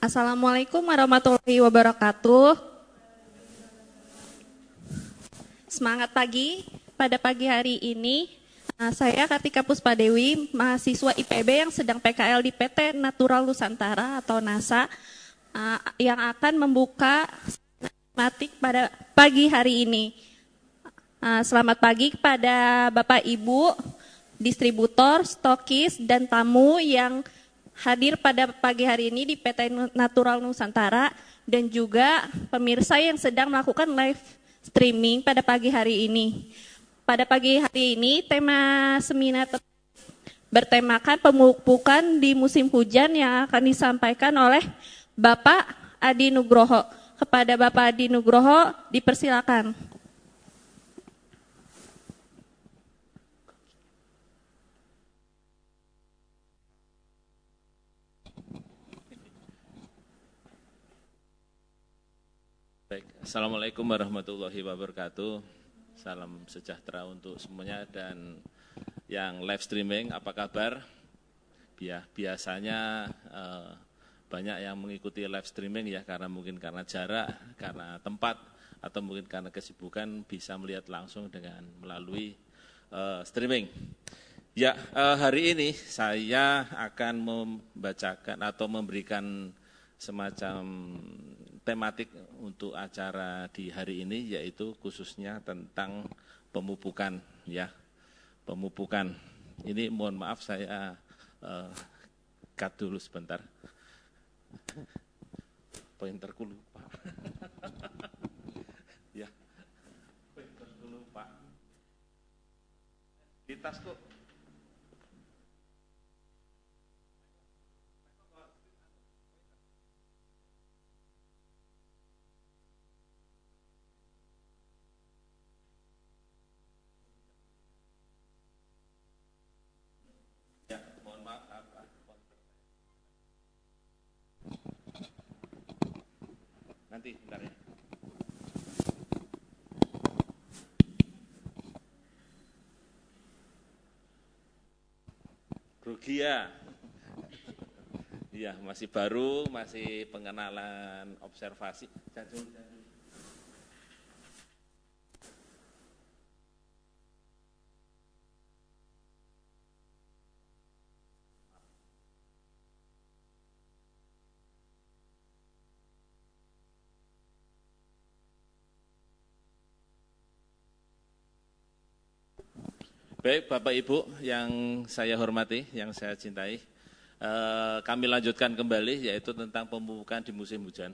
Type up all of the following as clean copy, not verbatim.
Assalamualaikum warahmatullahi wabarakatuh. Semangat pagi. Pada pagi hari ini, saya Kartika Puspadewi, mahasiswa IPB yang sedang PKL di PT Natural Nusantara atau NASA, yang akan membuka tematik pada pagi hari ini. Selamat pagi kepada Bapak Ibu, distributor, stokis, dan tamu yang hadir pada pagi hari ini di PT Natural Nusantara, dan juga pemirsa yang sedang melakukan live streaming pada pagi hari ini. Pada pagi hari ini, tema seminar bertemakan pemupukan di musim hujan yang akan disampaikan oleh Bapak Adi Nugroho. Kepada Bapak Adi Nugroho, dipersilakan. Baik, Assalamualaikum warahmatullahi wabarakatuh. Salam sejahtera untuk semuanya dan yang live streaming, apa kabar? Biasanya banyak yang mengikuti live streaming ya karena mungkin karena jarak, karena tempat, atau mungkin karena kesibukan bisa melihat langsung dengan melalui streaming. Ya, hari ini saya akan membacakan atau memberikan semacam tematik untuk acara di hari ini, yaitu khususnya tentang pemupukan ya. Pemupukan. Ini mohon maaf saya cut dulu sebentar. Pointerku lupa. Ya. Pointerku lupa. Di tas kok. Nanti, bentar ya. Grogi ya. Iya, masih baru, masih pengenalan observasi. Baik, Bapak Ibu yang saya hormati, yang saya cintai, kami lanjutkan kembali yaitu tentang pemupukan di musim hujan.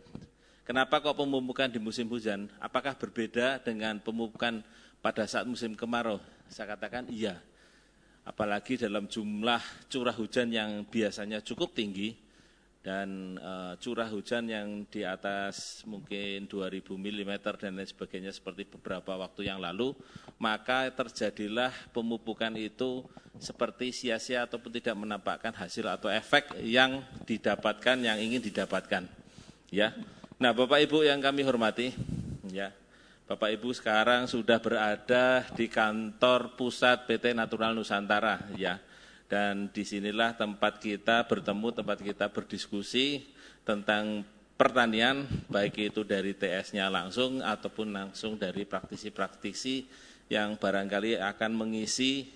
Kenapa kok pemupukan di musim hujan? Apakah berbeda dengan pemupukan pada saat musim kemarau? Saya katakan iya. Apalagi dalam jumlah curah hujan yang biasanya cukup tinggi dan curah hujan yang di atas mungkin 2000 mm dan lain sebagainya seperti beberapa waktu yang lalu, maka terjadilah pemupukan itu seperti sia-sia ataupun tidak menampakkan hasil atau efek yang didapatkan, yang ingin didapatkan. Ya. Nah, Bapak Ibu yang kami hormati, ya. Bapak Ibu sekarang sudah berada di kantor pusat PT Natural Nusantara, ya. Dan disinilah tempat kita bertemu, tempat kita berdiskusi tentang pertanian, baik itu dari TS-nya langsung ataupun langsung dari praktisi-praktisi yang barangkali akan mengisi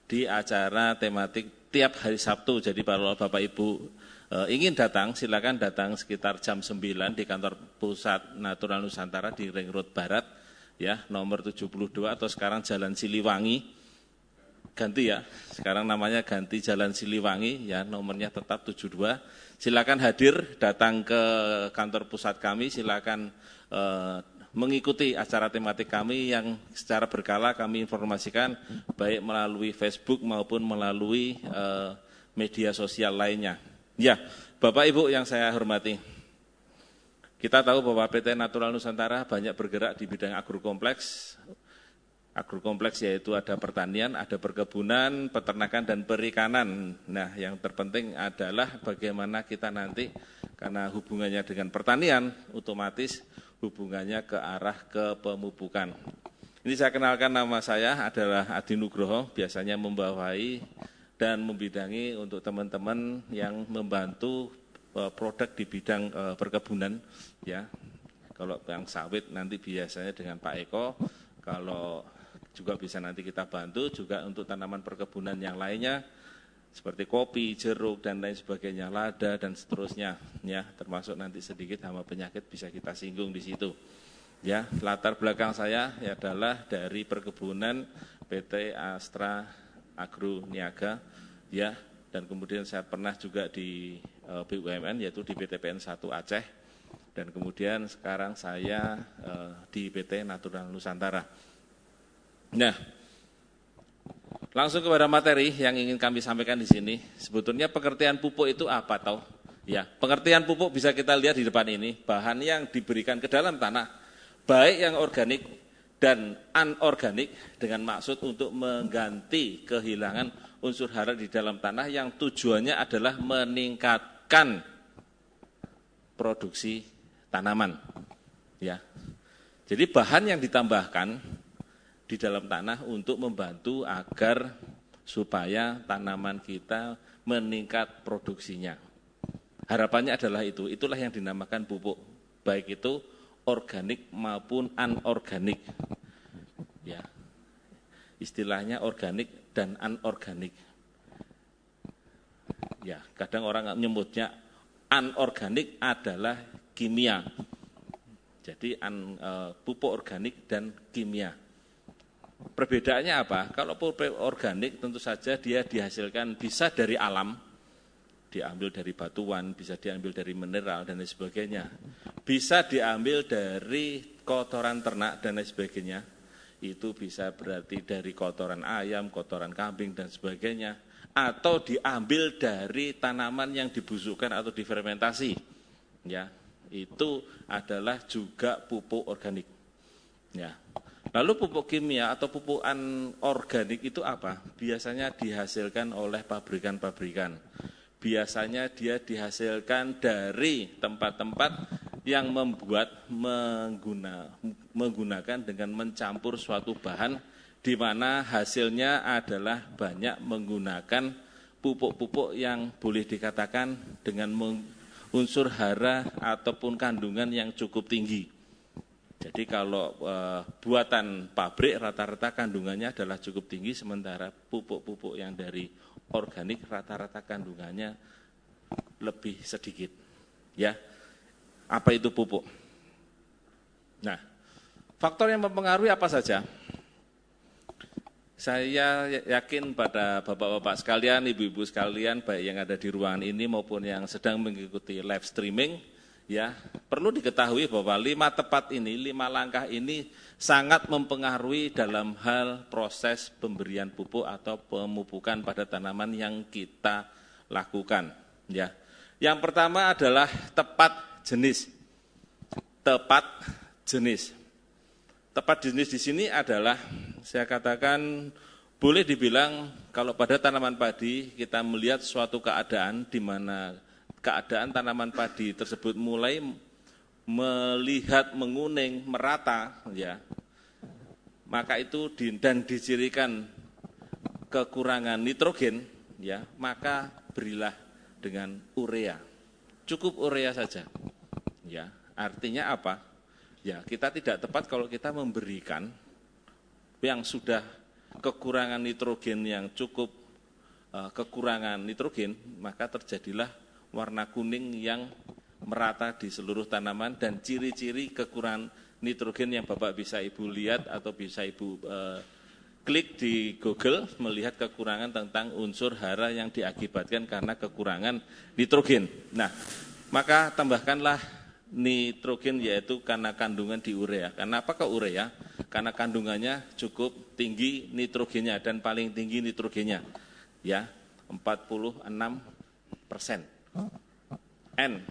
di acara tematik tiap hari Sabtu. Jadi kalau Bapak Ibu ingin datang, silakan datang sekitar jam 9 di kantor pusat Natural Nusantara di Ring Road Barat, ya, nomor 72 atau sekarang Jalan Siliwangi. Ganti ya, sekarang namanya ganti Jalan Siliwangi, ya, nomornya tetap 72. Silakan hadir, datang ke kantor pusat kami, silakan mengikuti acara tematik kami yang secara berkala kami informasikan, baik melalui Facebook maupun melalui media sosial lainnya. Ya, Bapak Ibu yang saya hormati, kita tahu bahwa PT Natural Nusantara banyak bergerak di bidang agrokompleks. Agrokompleks yaitu ada pertanian, ada perkebunan, peternakan, dan perikanan. Nah, yang terpenting adalah bagaimana kita nanti, karena hubungannya dengan pertanian, otomatis hubungannya ke arah kepemupukan. Ini saya kenalkan, nama saya adalah Adi Nugroho, biasanya membawai dan membidangi untuk teman-teman yang membantu produk di bidang perkebunan, ya. Kalau yang sawit nanti biasanya dengan Pak Eko, kalau juga bisa nanti kita bantu juga untuk tanaman perkebunan yang lainnya seperti kopi, jeruk dan lain sebagainya, lada dan seterusnya, ya. Termasuk nanti sedikit hama penyakit bisa kita singgung di situ. Ya, latar belakang saya adalah dari perkebunan PT Astra Agro Niaga, ya. Dan kemudian saya pernah juga di BUMN, yaitu di PT PN 1 Aceh, dan kemudian sekarang saya di PT Natural Nusantara. Nah, langsung kepada materi yang ingin kami sampaikan di sini. Sebetulnya pengertian pupuk itu apa tahu? Ya, pengertian pupuk bisa kita lihat di depan ini, bahan yang diberikan ke dalam tanah, baik yang organik dan anorganik, dengan maksud untuk mengganti kehilangan unsur hara di dalam tanah yang tujuannya adalah meningkatkan produksi tanaman. Ya. Jadi bahan yang ditambahkan di dalam tanah untuk membantu agar supaya tanaman kita meningkat produksinya. Harapannya adalah itu, itulah yang dinamakan pupuk, baik itu organik maupun anorganik. Ya. Istilahnya organik dan anorganik. Ya, kadang orang menyebutnya anorganik adalah kimia. Jadi pupuk organik dan kimia. Perbedaannya apa? Kalau pupuk organik tentu saja dia dihasilkan bisa dari alam, diambil dari batuan, bisa diambil dari mineral dan lain sebagainya. Bisa diambil dari kotoran ternak dan lain sebagainya. Itu bisa berarti dari kotoran ayam, kotoran kambing dan sebagainya, atau diambil dari tanaman yang dibusukkan atau difermentasi. Ya, itu adalah juga pupuk organik. Ya. Lalu pupuk kimia atau pupuk anorganik itu apa? Biasanya dihasilkan oleh pabrikan-pabrikan. Biasanya dia dihasilkan dari tempat-tempat yang menggunakan dengan mencampur suatu bahan di mana hasilnya adalah banyak menggunakan pupuk-pupuk yang boleh dikatakan dengan unsur hara ataupun kandungan yang cukup tinggi. Jadi kalau buatan pabrik rata-rata kandungannya adalah cukup tinggi, sementara pupuk-pupuk yang dari organik rata-rata kandungannya lebih sedikit. Ya, apa itu pupuk? Nah, faktor yang mempengaruhi apa saja? Saya yakin pada bapak-bapak sekalian, ibu-ibu sekalian, baik yang ada di ruangan ini maupun yang sedang mengikuti live streaming, ya, perlu diketahui bahwa 5 langkah ini sangat mempengaruhi dalam hal proses pemberian pupuk atau pemupukan pada tanaman yang kita lakukan. Ya, yang pertama adalah tepat jenis. Tepat jenis. Tepat jenis di sini adalah, saya katakan, boleh dibilang kalau pada tanaman padi kita melihat suatu keadaan di mana keadaan tanaman padi tersebut mulai melihat menguning, merata, ya, maka itu dan dicirikan kekurangan nitrogen, ya, maka berilah dengan urea. Cukup urea saja. Ya, artinya apa? Ya, kita tidak tepat kalau kita memberikan yang sudah kekurangan nitrogen yang cukup kekurangan nitrogen, maka terjadilah warna kuning yang merata di seluruh tanaman dan ciri-ciri kekurangan nitrogen yang Bapak bisa Ibu lihat atau bisa Ibu klik di Google melihat kekurangan tentang unsur hara yang diakibatkan karena kekurangan nitrogen. Nah, maka tambahkanlah nitrogen yaitu karena kandungan di urea. Karena apa ke urea? Karena kandungannya cukup tinggi nitrogennya dan paling tinggi nitrogennya. Ya, 46%. N.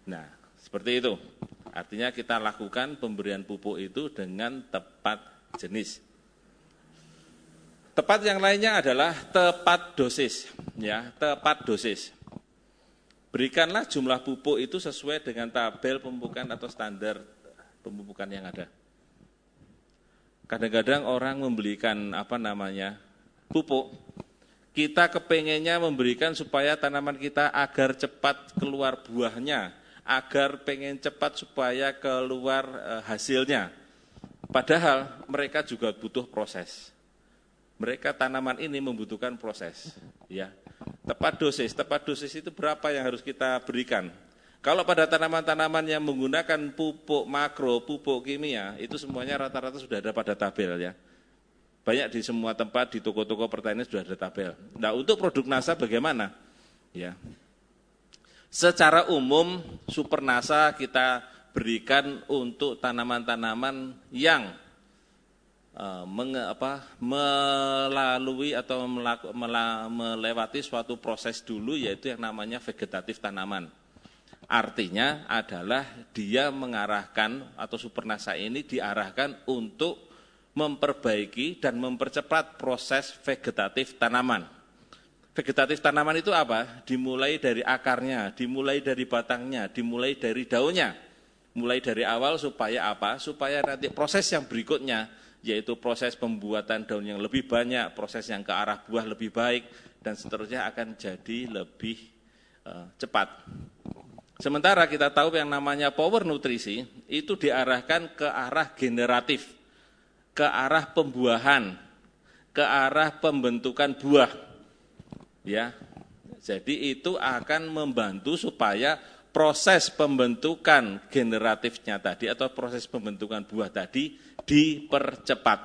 Nah, seperti itu. Artinya kita lakukan pemberian pupuk itu dengan tepat jenis. Tepat yang lainnya adalah tepat dosis, ya, tepat dosis. Berikanlah jumlah pupuk itu sesuai dengan tabel pemupukan atau standar pemupukan yang ada. Kadang-kadang orang membelikan pupuk Kita kepengennya memberikan supaya tanaman kita agar cepat keluar buahnya, agar pengen cepat supaya keluar hasilnya. Padahal mereka juga butuh proses. Mereka tanaman ini membutuhkan proses. Ya. Tepat dosis itu berapa yang harus kita berikan? Kalau pada tanaman-tanaman yang menggunakan pupuk makro, pupuk kimia, itu semuanya rata-rata sudah ada pada tabel ya. Banyak di semua tempat, di toko-toko pertanian sudah ada tabel. Nah, untuk produk NASA bagaimana? Ya. Secara umum, Super NASA kita berikan untuk tanaman-tanaman yang melalui atau melewati suatu proses dulu, yaitu yang namanya vegetatif tanaman. Artinya adalah dia mengarahkan atau Super NASA ini diarahkan untuk memperbaiki dan mempercepat proses vegetatif tanaman. Vegetatif tanaman itu apa? Dimulai dari akarnya, dimulai dari batangnya, dimulai dari daunnya. Mulai dari awal supaya apa? Supaya nanti proses yang berikutnya, yaitu proses pembuatan daun yang lebih banyak, proses yang ke arah buah lebih baik, dan seterusnya akan jadi lebih cepat. Sementara kita tahu yang namanya power nutrisi itu diarahkan ke arah generatif, ke arah pembuahan, ke arah pembentukan buah. Ya. Jadi itu akan membantu supaya proses pembentukan generatifnya tadi atau proses pembentukan buah tadi dipercepat.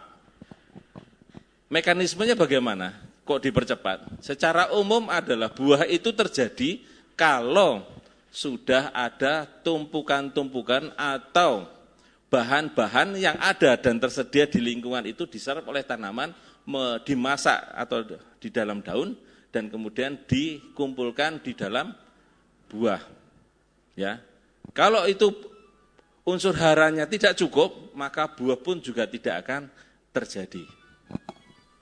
Mekanismenya bagaimana? Kok dipercepat? Secara umum adalah buah itu terjadi kalau sudah ada tumpukan-tumpukan atau bahan-bahan yang ada dan tersedia di lingkungan itu diserap oleh tanaman, dimasak atau di dalam daun dan kemudian dikumpulkan di dalam buah. Ya. Kalau itu unsur haranya tidak cukup, maka buah pun juga tidak akan terjadi.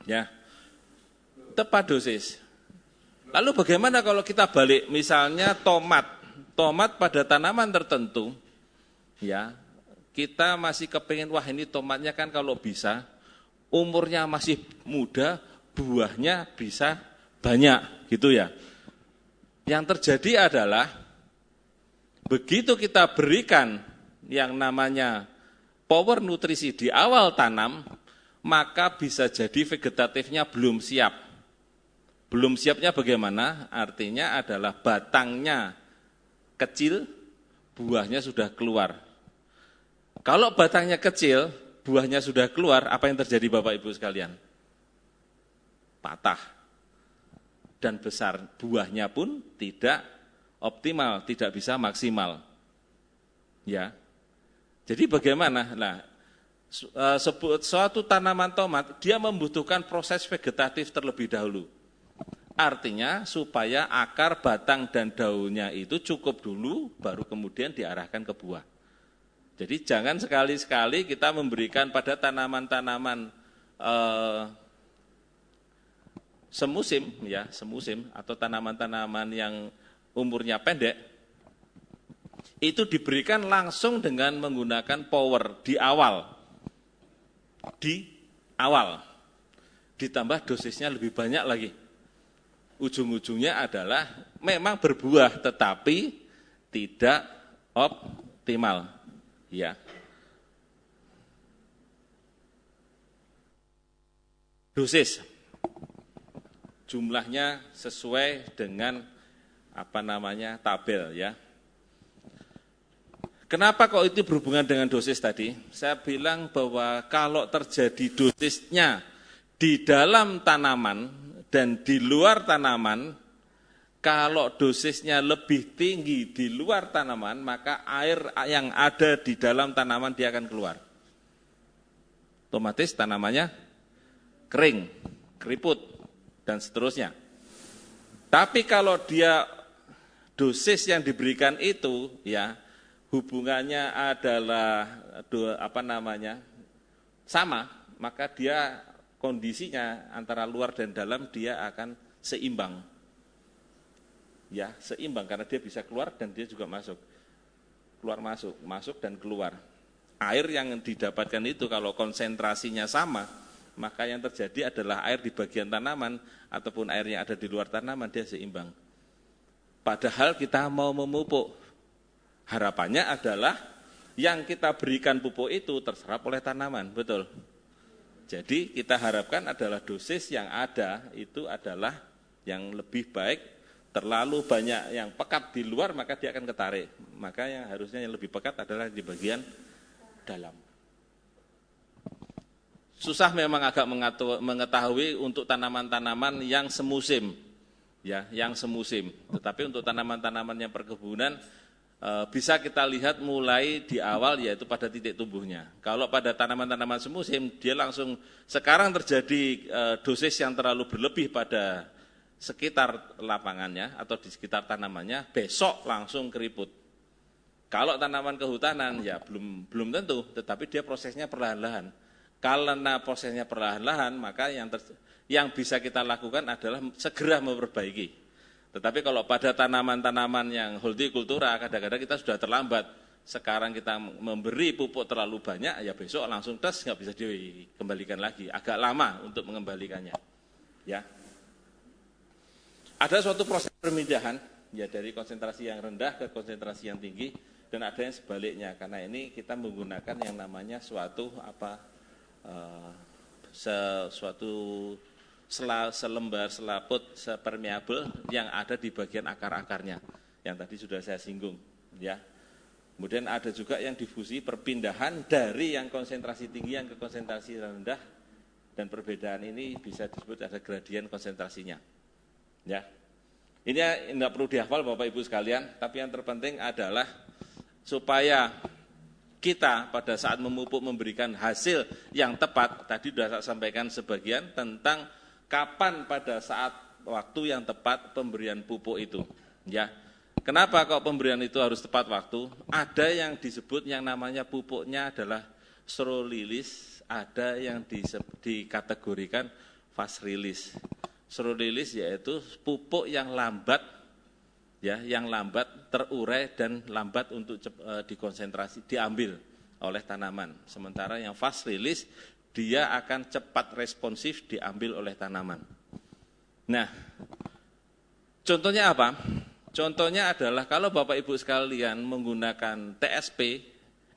Ya. Tepat dosis. Lalu bagaimana kalau kita balik misalnya tomat pada tanaman tertentu, ya, kita masih kepingin, wah ini tomatnya kan kalau bisa, umurnya masih muda, buahnya bisa banyak, gitu ya. Yang terjadi adalah, begitu kita berikan yang namanya power nutrisi di awal tanam, maka bisa jadi vegetatifnya belum siap. Belum siapnya bagaimana? Artinya adalah batangnya kecil, buahnya sudah keluar. Kalau batangnya kecil, buahnya sudah keluar, apa yang terjadi Bapak Ibu sekalian? Patah. Dan besar, buahnya pun tidak optimal, tidak bisa maksimal. Ya. Jadi bagaimana? Nah, suatu tanaman tomat, dia membutuhkan proses vegetatif terlebih dahulu. Artinya supaya akar, batang, dan daunnya itu cukup dulu, baru kemudian diarahkan ke buah. Jadi jangan sekali-sekali kita memberikan pada tanaman-tanaman semusim, ya, semusim atau tanaman-tanaman yang umurnya pendek, itu diberikan langsung dengan menggunakan power di awal. Ditambah dosisnya lebih banyak lagi. Ujung-ujungnya adalah memang berbuah tetapi tidak optimal, ya. Dosis jumlahnya sesuai dengan tabel, ya. Kenapa kok itu berhubungan dengan dosis tadi? Saya bilang bahwa kalau terjadi dosisnya di dalam tanaman dan di luar tanaman, kalau dosisnya lebih tinggi di luar tanaman, maka air yang ada di dalam tanaman dia akan keluar. Otomatis tanamannya kering, keriput, dan seterusnya. Tapi kalau dia dosis yang diberikan itu, ya, hubungannya adalah sama, maka dia kondisinya antara luar dan dalam dia akan seimbang. Ya, seimbang karena dia bisa keluar dan dia juga masuk. Keluar masuk, masuk dan keluar. Air yang didapatkan itu kalau konsentrasinya sama, maka yang terjadi adalah air di bagian tanaman ataupun air yang ada di luar tanaman, dia seimbang. Padahal kita mau memupuk, harapannya adalah yang kita berikan pupuk itu terserap oleh tanaman, betul? Jadi kita harapkan adalah dosis yang ada itu adalah yang lebih baik. Terlalu banyak yang pekat di luar maka dia akan ketarik. Maka yang harusnya yang lebih pekat adalah di bagian dalam. Susah memang agak mengetahui untuk tanaman-tanaman yang semusim, ya, yang semusim. Tetapi untuk tanaman-tanaman yang perkebunan bisa kita lihat mulai di awal yaitu pada titik tumbuhnya. Kalau pada tanaman-tanaman semusim dia langsung sekarang terjadi dosis yang terlalu berlebih pada sekitar lapangannya atau di sekitar tanamannya, besok langsung keriput. Kalau tanaman kehutanan ya belum tentu, tetapi dia prosesnya perlahan-lahan. Karena prosesnya perlahan-lahan, maka yang bisa kita lakukan adalah segera memperbaiki. Tetapi kalau pada tanaman-tanaman yang hortikultura, kadang-kadang kita sudah terlambat. Sekarang kita memberi pupuk terlalu banyak, ya besok langsung nggak bisa dikembalikan lagi. Agak lama untuk mengembalikannya. Ya. Ada suatu proses permindahan ya dari konsentrasi yang rendah ke konsentrasi yang tinggi dan ada yang sebaliknya karena ini kita menggunakan yang namanya suatu selembar selaput permeabel yang ada di bagian akar-akarnya yang tadi sudah saya singgung ya. Kemudian ada juga yang difusi perpindahan dari yang konsentrasi tinggi yang ke konsentrasi rendah dan perbedaan ini bisa disebut ada gradien konsentrasinya. Ya, ini tidak perlu dihafal Bapak Ibu sekalian, tapi yang terpenting adalah supaya kita pada saat memupuk memberikan hasil yang tepat. Tadi sudah saya sampaikan sebagian tentang kapan pada saat waktu yang tepat pemberian pupuk itu. Ya, kenapa kok pemberian itu harus tepat waktu? Ada yang disebut yang namanya pupuknya adalah slow release, ada yang dikategorikan fast release. Slow release yaitu pupuk yang lambat, ya, yang lambat terurai dan lambat untuk dikonsentrasi, diambil oleh tanaman. Sementara yang fast release dia akan cepat responsif diambil oleh tanaman. Nah, contohnya apa? Contohnya adalah kalau Bapak Ibu sekalian menggunakan TSP,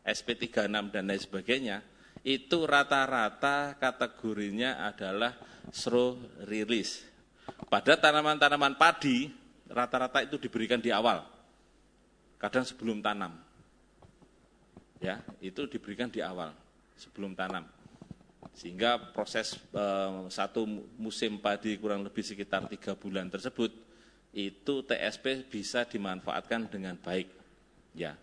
SP36 dan lain sebagainya, itu rata-rata kategorinya adalah slow release. Pada tanaman-tanaman padi, rata-rata itu diberikan di awal, kadang sebelum tanam. Ya, itu diberikan di awal, sebelum tanam. Sehingga proses satu musim padi kurang lebih sekitar 3 bulan tersebut, itu TSP bisa dimanfaatkan dengan baik. Ya.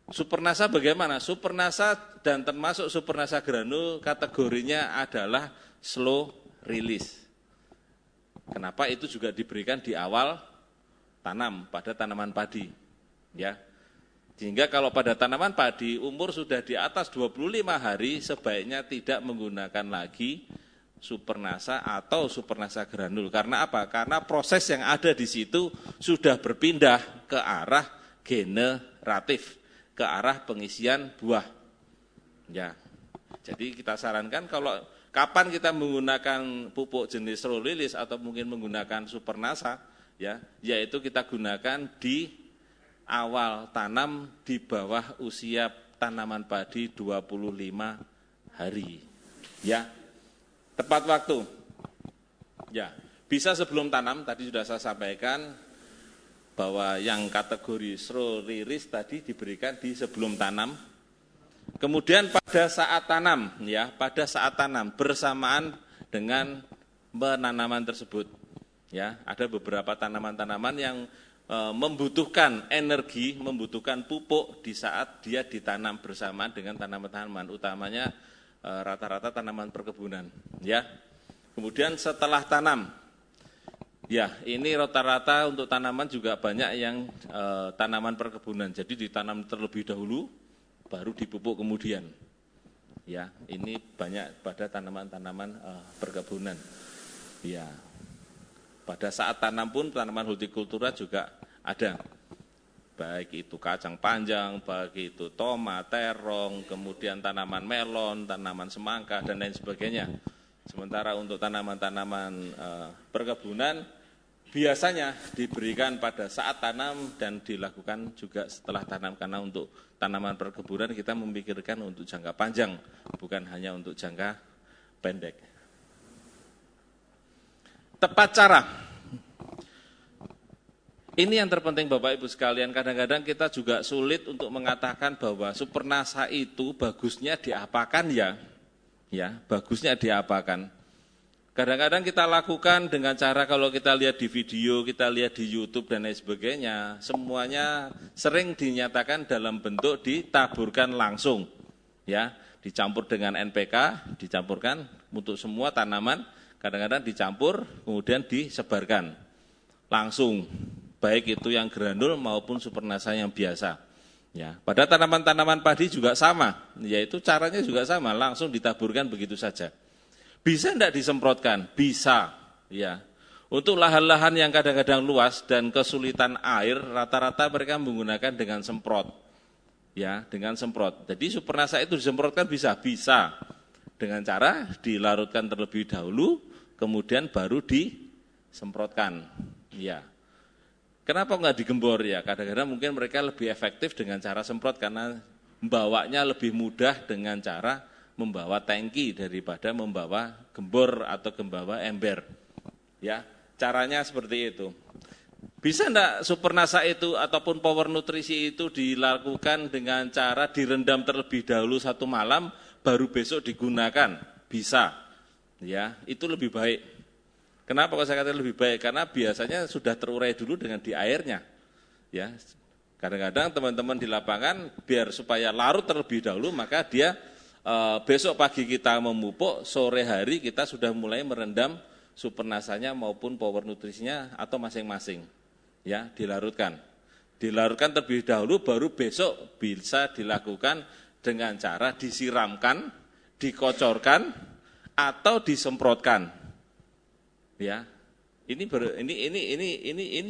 Supernasa bagaimana? Supernasa dan termasuk Supernasa granul kategorinya adalah slow release. Kenapa itu juga diberikan di awal tanam pada tanaman padi. Ya. Sehingga kalau pada tanaman padi umur sudah di atas 25 hari sebaiknya tidak menggunakan lagi Supernasa atau Supernasa granul. Karena apa? Karena proses yang ada di situ sudah berpindah ke arah generatif, ke arah pengisian buah. Ya. Jadi kita sarankan kalau kapan kita menggunakan pupuk jenis slow release atau mungkin menggunakan Supernasa, ya, yaitu kita gunakan di awal tanam di bawah usia tanaman padi 25 hari. Ya, tepat waktu. Ya, bisa sebelum tanam, tadi sudah saya sampaikan bahwa yang kategori slow release tadi diberikan di sebelum tanam. Kemudian pada saat tanam, ya, pada saat tanam bersamaan dengan penanaman tersebut, ya, ada beberapa tanaman-tanaman yang membutuhkan energi, membutuhkan pupuk di saat dia ditanam bersamaan dengan tanaman-tanaman, utamanya rata-rata tanaman perkebunan, ya. Kemudian setelah tanam, ya, ini rata-rata untuk tanaman juga banyak yang tanaman perkebunan, jadi ditanam terlebih dahulu, baru dipupuk kemudian. Ya, ini banyak pada tanaman-tanaman perkebunan. Ya, pada saat tanam pun tanaman hortikultura juga ada. Baik itu kacang panjang, baik itu tomat, terong, kemudian tanaman melon, tanaman semangka dan lain sebagainya. Sementara untuk tanaman-tanaman perkebunan biasanya diberikan pada saat tanam dan dilakukan juga setelah tanam, karena untuk tanaman perkebunan kita memikirkan untuk jangka panjang, bukan hanya untuk jangka pendek. Tepat cara. Ini yang terpenting Bapak Ibu sekalian, kadang-kadang kita juga sulit untuk mengatakan bahwa Supernasa itu bagusnya diapakan ya, bagusnya diapakan. Kadang-kadang kita lakukan dengan cara kalau kita lihat di video, kita lihat di YouTube dan lain sebagainya, semuanya sering dinyatakan dalam bentuk ditaburkan langsung. Ya, dicampur dengan NPK, dicampurkan untuk semua tanaman, kadang-kadang dicampur kemudian disebarkan langsung. Baik itu yang granul maupun Supernasa yang biasa. Ya, pada tanaman-tanaman padi juga sama, yaitu caranya juga sama, langsung ditaburkan begitu saja. Bisa enggak disemprotkan? Bisa. Ya. Untuk lahan-lahan yang kadang-kadang luas dan kesulitan air, rata-rata mereka menggunakan dengan semprot. Ya, dengan semprot. Jadi Supernasa itu disemprotkan bisa dengan cara dilarutkan terlebih dahulu, kemudian baru disemprotkan. Ya. Kenapa enggak digembor ya? Kadang-kadang mungkin mereka lebih efektif dengan cara semprot karena membawanya lebih mudah dengan cara membawa tangki daripada membawa gembor atau membawa ember. Ya, caranya seperti itu. Bisa enggak Supernasa itu ataupun power nutrisi itu dilakukan dengan cara direndam terlebih dahulu 1 malam baru besok digunakan? Bisa. Ya, itu lebih baik. Kenapa kalau saya katakan lebih baik? Karena biasanya sudah terurai dulu dengan di airnya. Ya, kadang-kadang teman-teman di lapangan biar supaya larut terlebih dahulu, maka dia besok pagi kita memupuk, sore hari kita sudah mulai merendam Supernasanya maupun power nutrisinya atau masing-masing. Ya, dilarutkan terlebih dahulu, baru besok bisa dilakukan dengan cara disiramkan, dikocorkan, atau disemprotkan. Ya, ini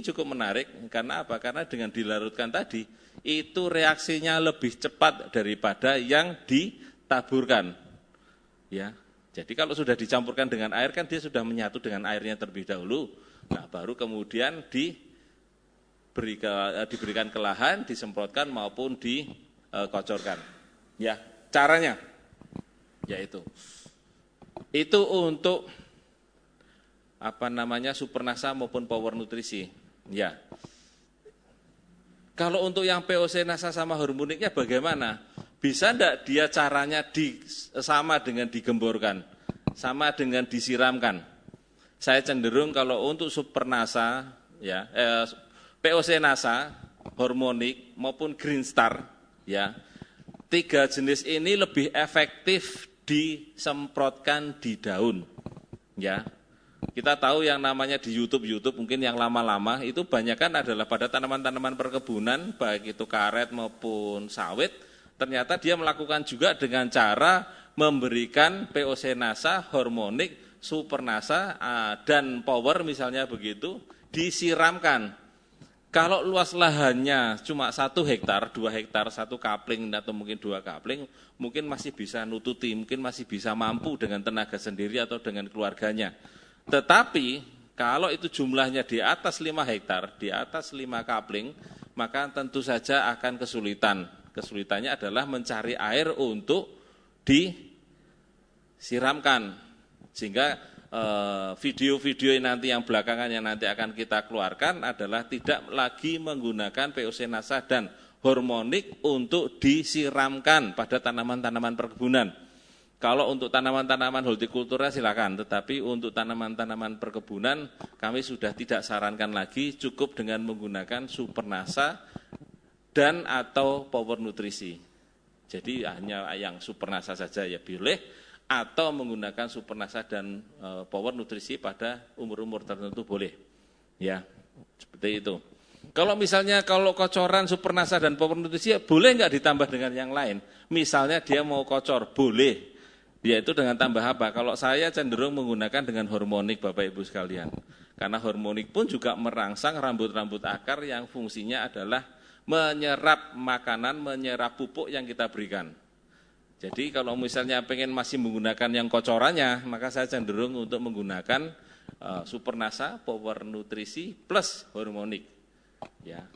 cukup menarik karena apa? Karena dengan dilarutkan tadi itu reaksinya lebih cepat daripada yang ditaburkan. Ya, jadi kalau sudah dicampurkan dengan air kan dia sudah menyatu dengan airnya terlebih dahulu. Nah, baru kemudian diberikan ke lahan, disemprotkan maupun dikocorkan. Ya, caranya, yaitu itu untuk Supernasa maupun power nutrisi. Ya. Kalau untuk yang POC Nasa sama hormoniknya bagaimana? Bisa enggak dia caranya sama dengan digemborkan, sama dengan disiramkan? Saya cenderung kalau untuk Supernasa, ya, POC Nasa, hormonik maupun Green Star, ya, 3 jenis ini lebih efektif disemprotkan di daun. Ya. Kita tahu yang namanya di YouTube mungkin yang lama-lama itu banyakan adalah pada tanaman-tanaman perkebunan, baik itu karet maupun sawit, ternyata dia melakukan juga dengan cara memberikan POC Nasa, hormonik, Supernasa, dan power misalnya begitu, disiramkan. Kalau luas lahannya cuma 1 hektar, 2 hektar, 1 kapling atau mungkin 2 kapling, mungkin masih bisa nututi, mungkin masih bisa mampu dengan tenaga sendiri atau dengan keluarganya. Tetapi kalau itu jumlahnya di atas 5 hektar, di atas 5 kapling, maka tentu saja akan kesulitan. Kesulitannya adalah mencari air untuk disiramkan. Sehingga video-video nanti yang belakangan yang nanti akan kita keluarkan adalah tidak lagi menggunakan POC Nasa dan hormonik untuk disiramkan pada tanaman-tanaman perkebunan. Kalau untuk tanaman-tanaman hortikultura silakan, tetapi untuk tanaman-tanaman perkebunan kami sudah tidak sarankan lagi, cukup dengan menggunakan Supernasa dan atau power nutrisi. Jadi hanya yang Supernasa saja ya boleh, atau menggunakan Supernasa dan power nutrisi pada umur-umur tertentu boleh. Ya, seperti itu. Kalau misalnya kalau kocoran Supernasa dan power nutrisi boleh enggak ditambah dengan yang lain? Misalnya dia mau kocor, boleh. Yaitu dengan tambah apa? Kalau saya cenderung menggunakan dengan hormonik Bapak Ibu sekalian. Karena hormonik pun juga merangsang rambut-rambut akar yang fungsinya adalah menyerap makanan, menyerap pupuk yang kita berikan. Jadi kalau misalnya pengen masih menggunakan yang kocorannya, maka saya cenderung untuk menggunakan Supernasa Power Nutrisi plus Hormonik. Ya,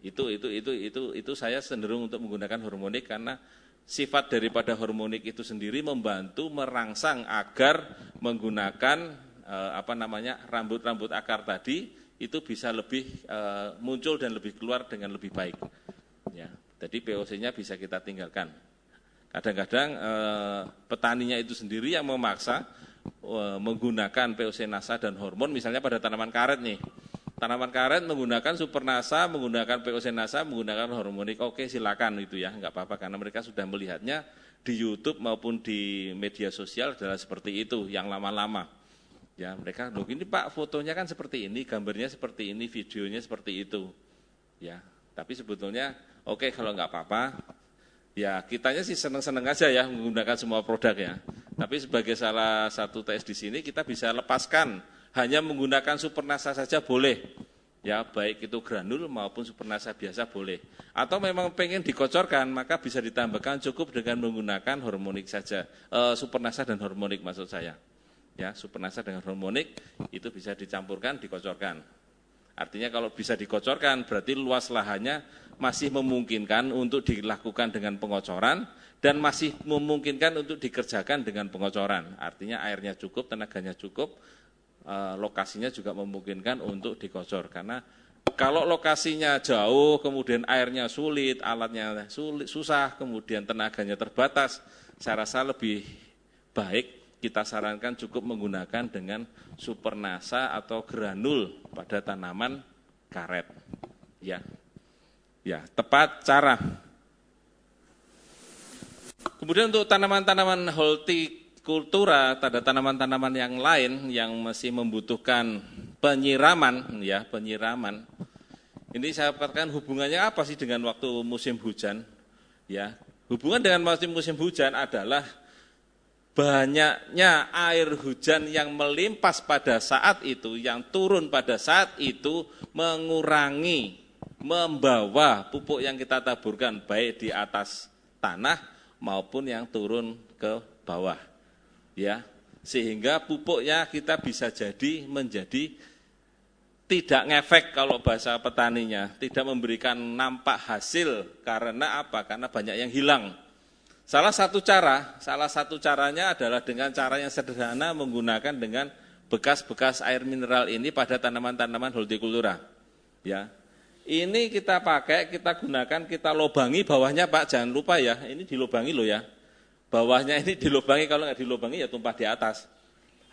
itu saya cenderung untuk menggunakan Hormonik karena sifat daripada Hormonik itu sendiri membantu merangsang agar menggunakan rambut-rambut akar tadi itu bisa lebih muncul dan lebih keluar dengan lebih baik. Ya, jadi POC-nya bisa kita tinggalkan. Kadang-kadang petaninya itu sendiri yang memaksa menggunakan POC Nasa dan hormon, misalnya pada tanaman karet nih. Tanaman karet menggunakan Supernasa, menggunakan POC Nasa, menggunakan Hormonik, oke silakan itu ya, enggak apa-apa karena mereka sudah melihatnya di YouTube maupun di media sosial adalah seperti itu yang lama-lama. Ya, mereka loh ini Pak fotonya kan seperti ini, gambarnya seperti ini, videonya seperti itu. Ya, tapi sebetulnya oke kalau enggak apa-apa. Ya, kitanya sih seneng-seneng aja ya menggunakan semua produk ya. Tapi sebagai salah satu tes di sini kita bisa lepaskan hanya menggunakan Supernasa saja boleh. Ya, baik itu granul maupun Supernasa biasa boleh. Atau memang pengen dikocorkan, maka bisa ditambahkan cukup dengan menggunakan Hormonik saja. Supernasa dan Hormonik maksud saya. Ya, Supernasa dengan Hormonik itu bisa dicampurkan, dikocorkan. Artinya kalau bisa dikocorkan berarti luas lahannya masih memungkinkan untuk dilakukan dengan pengocoran dan masih memungkinkan untuk dikerjakan dengan pengocoran. Artinya airnya cukup, tenaganya cukup, lokasinya juga memungkinkan untuk dikocor. Karena kalau lokasinya jauh, kemudian airnya sulit, alatnya sulit, susah, kemudian tenaganya terbatas, saya rasa lebih baik kita sarankan cukup menggunakan dengan Supernasa atau granul pada tanaman karet. Ya, tepat cara. Kemudian untuk tanaman-tanaman hortikultura, ada tanaman-tanaman yang lain yang masih membutuhkan penyiraman, ya, penyiraman. Ini saya katakan hubungannya apa sih dengan waktu musim hujan? Ya, hubungan dengan musim hujan adalah banyaknya air hujan yang melimpas pada saat itu, yang turun pada saat itu mengurangi, membawa pupuk yang kita taburkan baik di atas tanah maupun yang turun ke bawah. Ya, sehingga pupuknya kita bisa menjadi tidak ngefek kalau bahasa petaninya, tidak memberikan nampak hasil karena apa? Karena banyak yang hilang. Salah satu caranya adalah dengan cara yang sederhana menggunakan dengan bekas-bekas air mineral ini pada tanaman-tanaman hortikultura. Ya, ini kita pakai, kita gunakan, kita lobangi bawahnya Pak, jangan lupa ya, ini dilobangi loh ya. Bawahnya ini dilobangi, kalau nggak dilobangi ya tumpah di atas.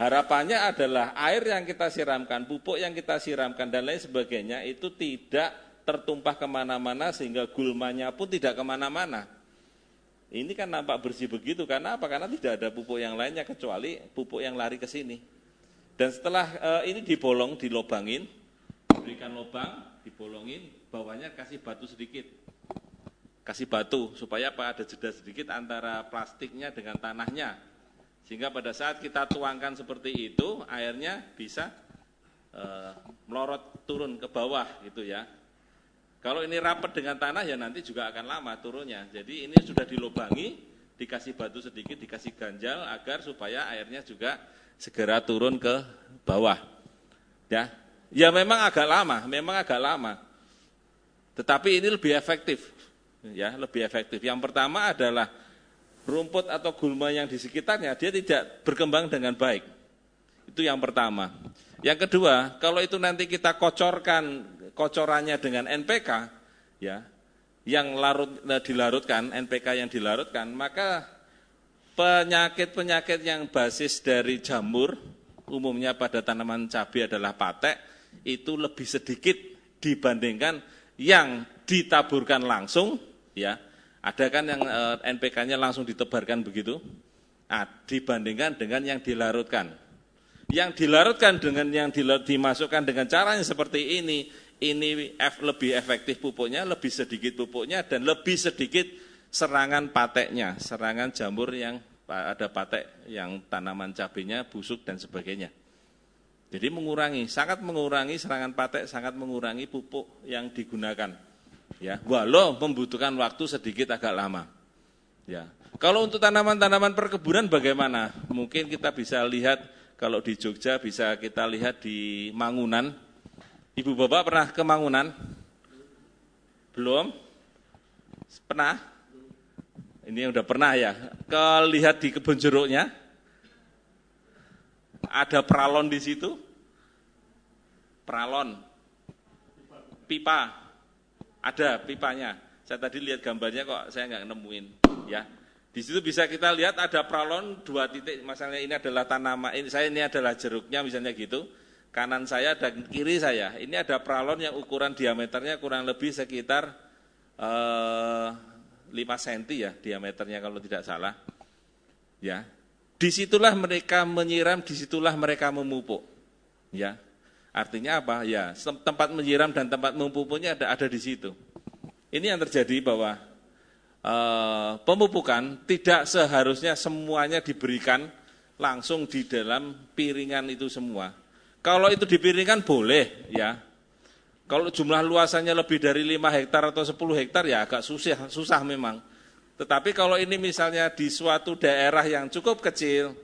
Harapannya adalah air yang kita siramkan, pupuk yang kita siramkan dan lain sebagainya itu tidak tertumpah kemana-mana sehingga gulmanya pun tidak kemana-mana. Ini kan nampak bersih begitu, karena apa? Karena tidak ada pupuk yang lainnya kecuali pupuk yang lari ke sini. Dan setelah ini dilobangin, berikan lubang, dibolongin, bawahnya kasih batu sedikit. Kasih batu, supaya apa? Ada jeda sedikit antara plastiknya dengan tanahnya. Sehingga pada saat kita tuangkan seperti itu, airnya bisa melorot turun ke bawah gitu ya. Kalau ini rapat dengan tanah ya nanti juga akan lama turunnya. Jadi ini sudah dilobangi, dikasih batu sedikit, dikasih ganjal agar supaya airnya juga segera turun ke bawah. Ya memang agak lama. Tetapi ini lebih efektif. Ya, lebih efektif. Yang pertama adalah rumput atau gulma yang di sekitarnya dia tidak berkembang dengan baik. Itu yang pertama. Yang kedua, kalau itu nanti kita kocorannya dengan NPK, ya, yang dilarutkan, NPK yang dilarutkan, maka penyakit-penyakit yang basis dari jamur, umumnya pada tanaman cabai adalah patek, itu lebih sedikit dibandingkan yang ditaburkan langsung, ya. Ada kan yang NPK-nya langsung ditebarkan begitu, dibandingkan dengan yang dilarutkan. Yang dilarutkan dengan yang dimasukkan dengan caranya seperti ini lebih efektif pupuknya, lebih sedikit pupuknya, dan lebih sedikit serangan pateknya, serangan jamur yang ada patek yang tanaman cabainya busuk dan sebagainya. Jadi sangat mengurangi serangan patek, sangat mengurangi pupuk yang digunakan. Ya, walau membutuhkan waktu sedikit agak lama. Ya, Kalau untuk tanaman-tanaman perkebunan bagaimana? Mungkin kita bisa lihat kalau di Jogja bisa kita lihat di Mangunan. Ibu Bapak pernah ke Mangunan? Belum? Pernah? Ini udah pernah ya. Lihat di kebun jeruknya. Ada pralon di situ. Pralon. Pipa. Ada pipanya. Saya tadi lihat gambarnya kok saya nggak nemuin, ya. Di situ bisa kita lihat ada pralon 2 titik, misalnya ini adalah tanaman, ini adalah jeruknya misalnya gitu. Kanan saya dan kiri saya, ini ada pralon yang ukuran diameternya kurang lebih sekitar 5 cm ya diameternya kalau tidak salah. Ya. Disitulah mereka menyiram, disitulah mereka memupuk. Ya. Artinya apa? Ya, tempat menyiram dan tempat memupuknya ada di situ. Ini yang terjadi bahwa pemupukan tidak seharusnya semuanya diberikan langsung di dalam piringan itu semua. Kalau itu dipiringkan boleh ya. Kalau jumlah luasannya lebih dari 5 hektar atau 10 hektar ya agak susah memang. Tetapi kalau ini misalnya di suatu daerah yang cukup kecil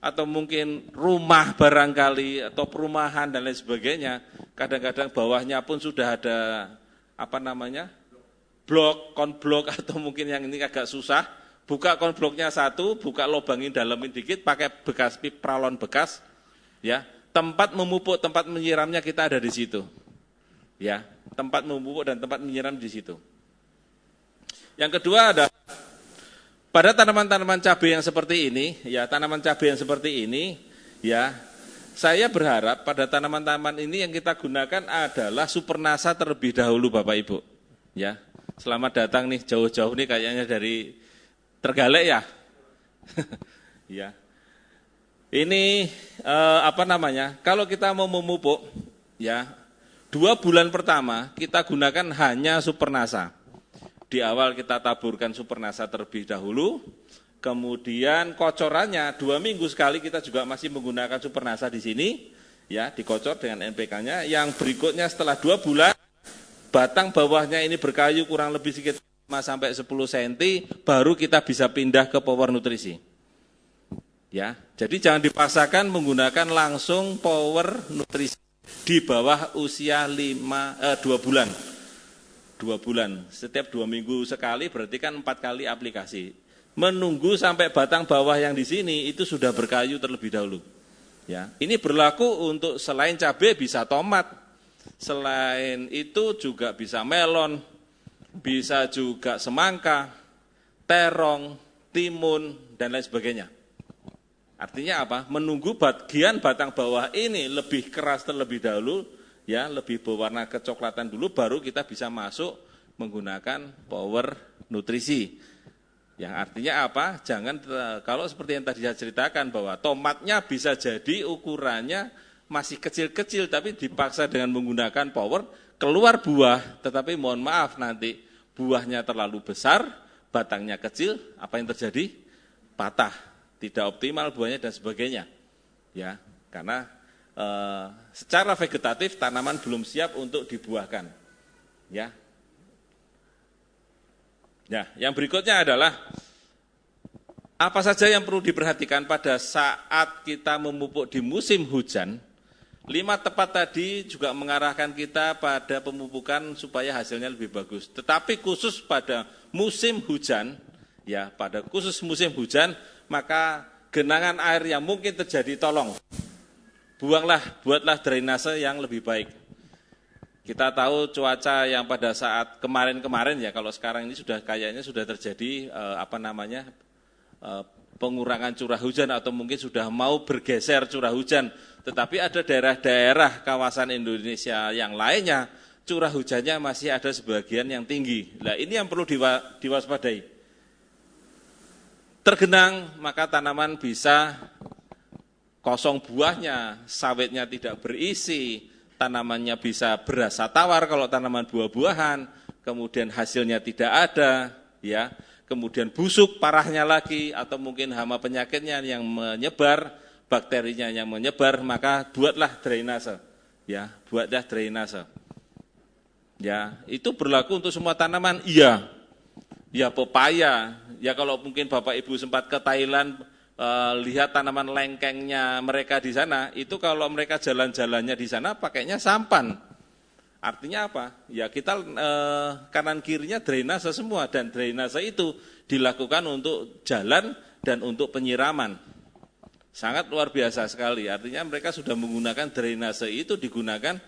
atau mungkin rumah barangkali atau perumahan dan lain sebagainya, kadang-kadang bawahnya pun sudah ada blok, konblok atau mungkin yang ini agak susah, buka konbloknya satu, buka lubangin dalemin dikit, pakai bekas pralon bekas, ya. Tempat memupuk, tempat menyiramnya kita ada di situ, ya. Tempat memupuk dan tempat menyiram di situ. Yang kedua ada pada tanaman-tanaman cabai yang seperti ini, ya tanaman cabai yang seperti ini, ya. Saya berharap pada tanaman-tanaman ini yang kita gunakan adalah Supernasa terlebih dahulu, Bapak Ibu, ya. Selamat datang nih jauh-jauh nih kayaknya dari Trenggalek ya. Ya. Ini kalau kita mau memupuk ya 2 bulan pertama kita gunakan hanya Supernasa. Di awal kita taburkan Supernasa terlebih dahulu, kemudian kocorannya 2 minggu sekali kita juga masih menggunakan Supernasa di sini ya, dikocor dengan NPK-nya. Yang berikutnya setelah 2 bulan batang bawahnya ini berkayu kurang lebih sekitar 5-10 cm, baru kita bisa pindah ke Power Nutrisi. Ya, jadi jangan dipaksakan menggunakan langsung Power Nutrisi di bawah usia 2 bulan. 2 bulan, setiap 2 minggu sekali berarti kan 4 kali aplikasi. Menunggu sampai batang bawah yang di sini itu sudah berkayu terlebih dahulu. Ya, ini berlaku untuk selain cabai bisa tomat. Selain itu juga bisa melon, bisa juga semangka, terong, timun, dan lain sebagainya. Artinya apa? Menunggu bagian batang bawah ini lebih keras terlebih dahulu, ya, lebih berwarna kecoklatan dulu, baru kita bisa masuk menggunakan Power Nutrisi. Yang artinya apa? Jangan, kalau seperti yang tadi saya ceritakan bahwa tomatnya bisa jadi ukurannya masih kecil-kecil, tapi dipaksa dengan menggunakan Power, keluar buah, tetapi mohon maaf nanti buahnya terlalu besar, batangnya kecil, apa yang terjadi? Patah. Tidak optimal buahnya dan sebagainya, ya, karena secara vegetatif tanaman belum siap untuk dibuahkan, ya. Ya, yang berikutnya adalah apa saja yang perlu diperhatikan pada saat kita memupuk di musim hujan. 5 tepat tadi juga mengarahkan kita pada pemupukan supaya hasilnya lebih bagus. Tetapi khusus pada musim hujan, ya, pada khusus musim hujan, maka genangan air yang mungkin terjadi tolong buatlah drainase yang lebih baik. Kita tahu cuaca yang pada saat kemarin-kemarin ya, kalau sekarang ini kayaknya sudah terjadi pengurangan curah hujan atau mungkin sudah mau bergeser curah hujan. Tetapi ada daerah-daerah kawasan Indonesia yang lainnya curah hujannya masih ada sebagian yang tinggi. Nah, ini yang perlu diwaspadai. Tergenang, maka tanaman bisa kosong buahnya, sawitnya tidak berisi, tanamannya bisa berasa tawar kalau tanaman buah-buahan, kemudian hasilnya tidak ada, ya, kemudian busuk parahnya lagi, atau mungkin hama penyakitnya yang menyebar, bakterinya yang menyebar, maka buatlah drainase, ya, buatlah drainase. Ya, itu berlaku untuk semua tanaman, iya. Ya pepaya, Ya kalau mungkin Bapak Ibu sempat ke Thailand, lihat tanaman lengkengnya mereka di sana, itu kalau mereka jalan-jalannya di sana pakainya sampan. Artinya apa? Ya kita kanan kirinya drainase semua, dan drainase itu dilakukan untuk jalan dan untuk penyiraman. Sangat luar biasa sekali, artinya mereka sudah menggunakan drainase itu digunakan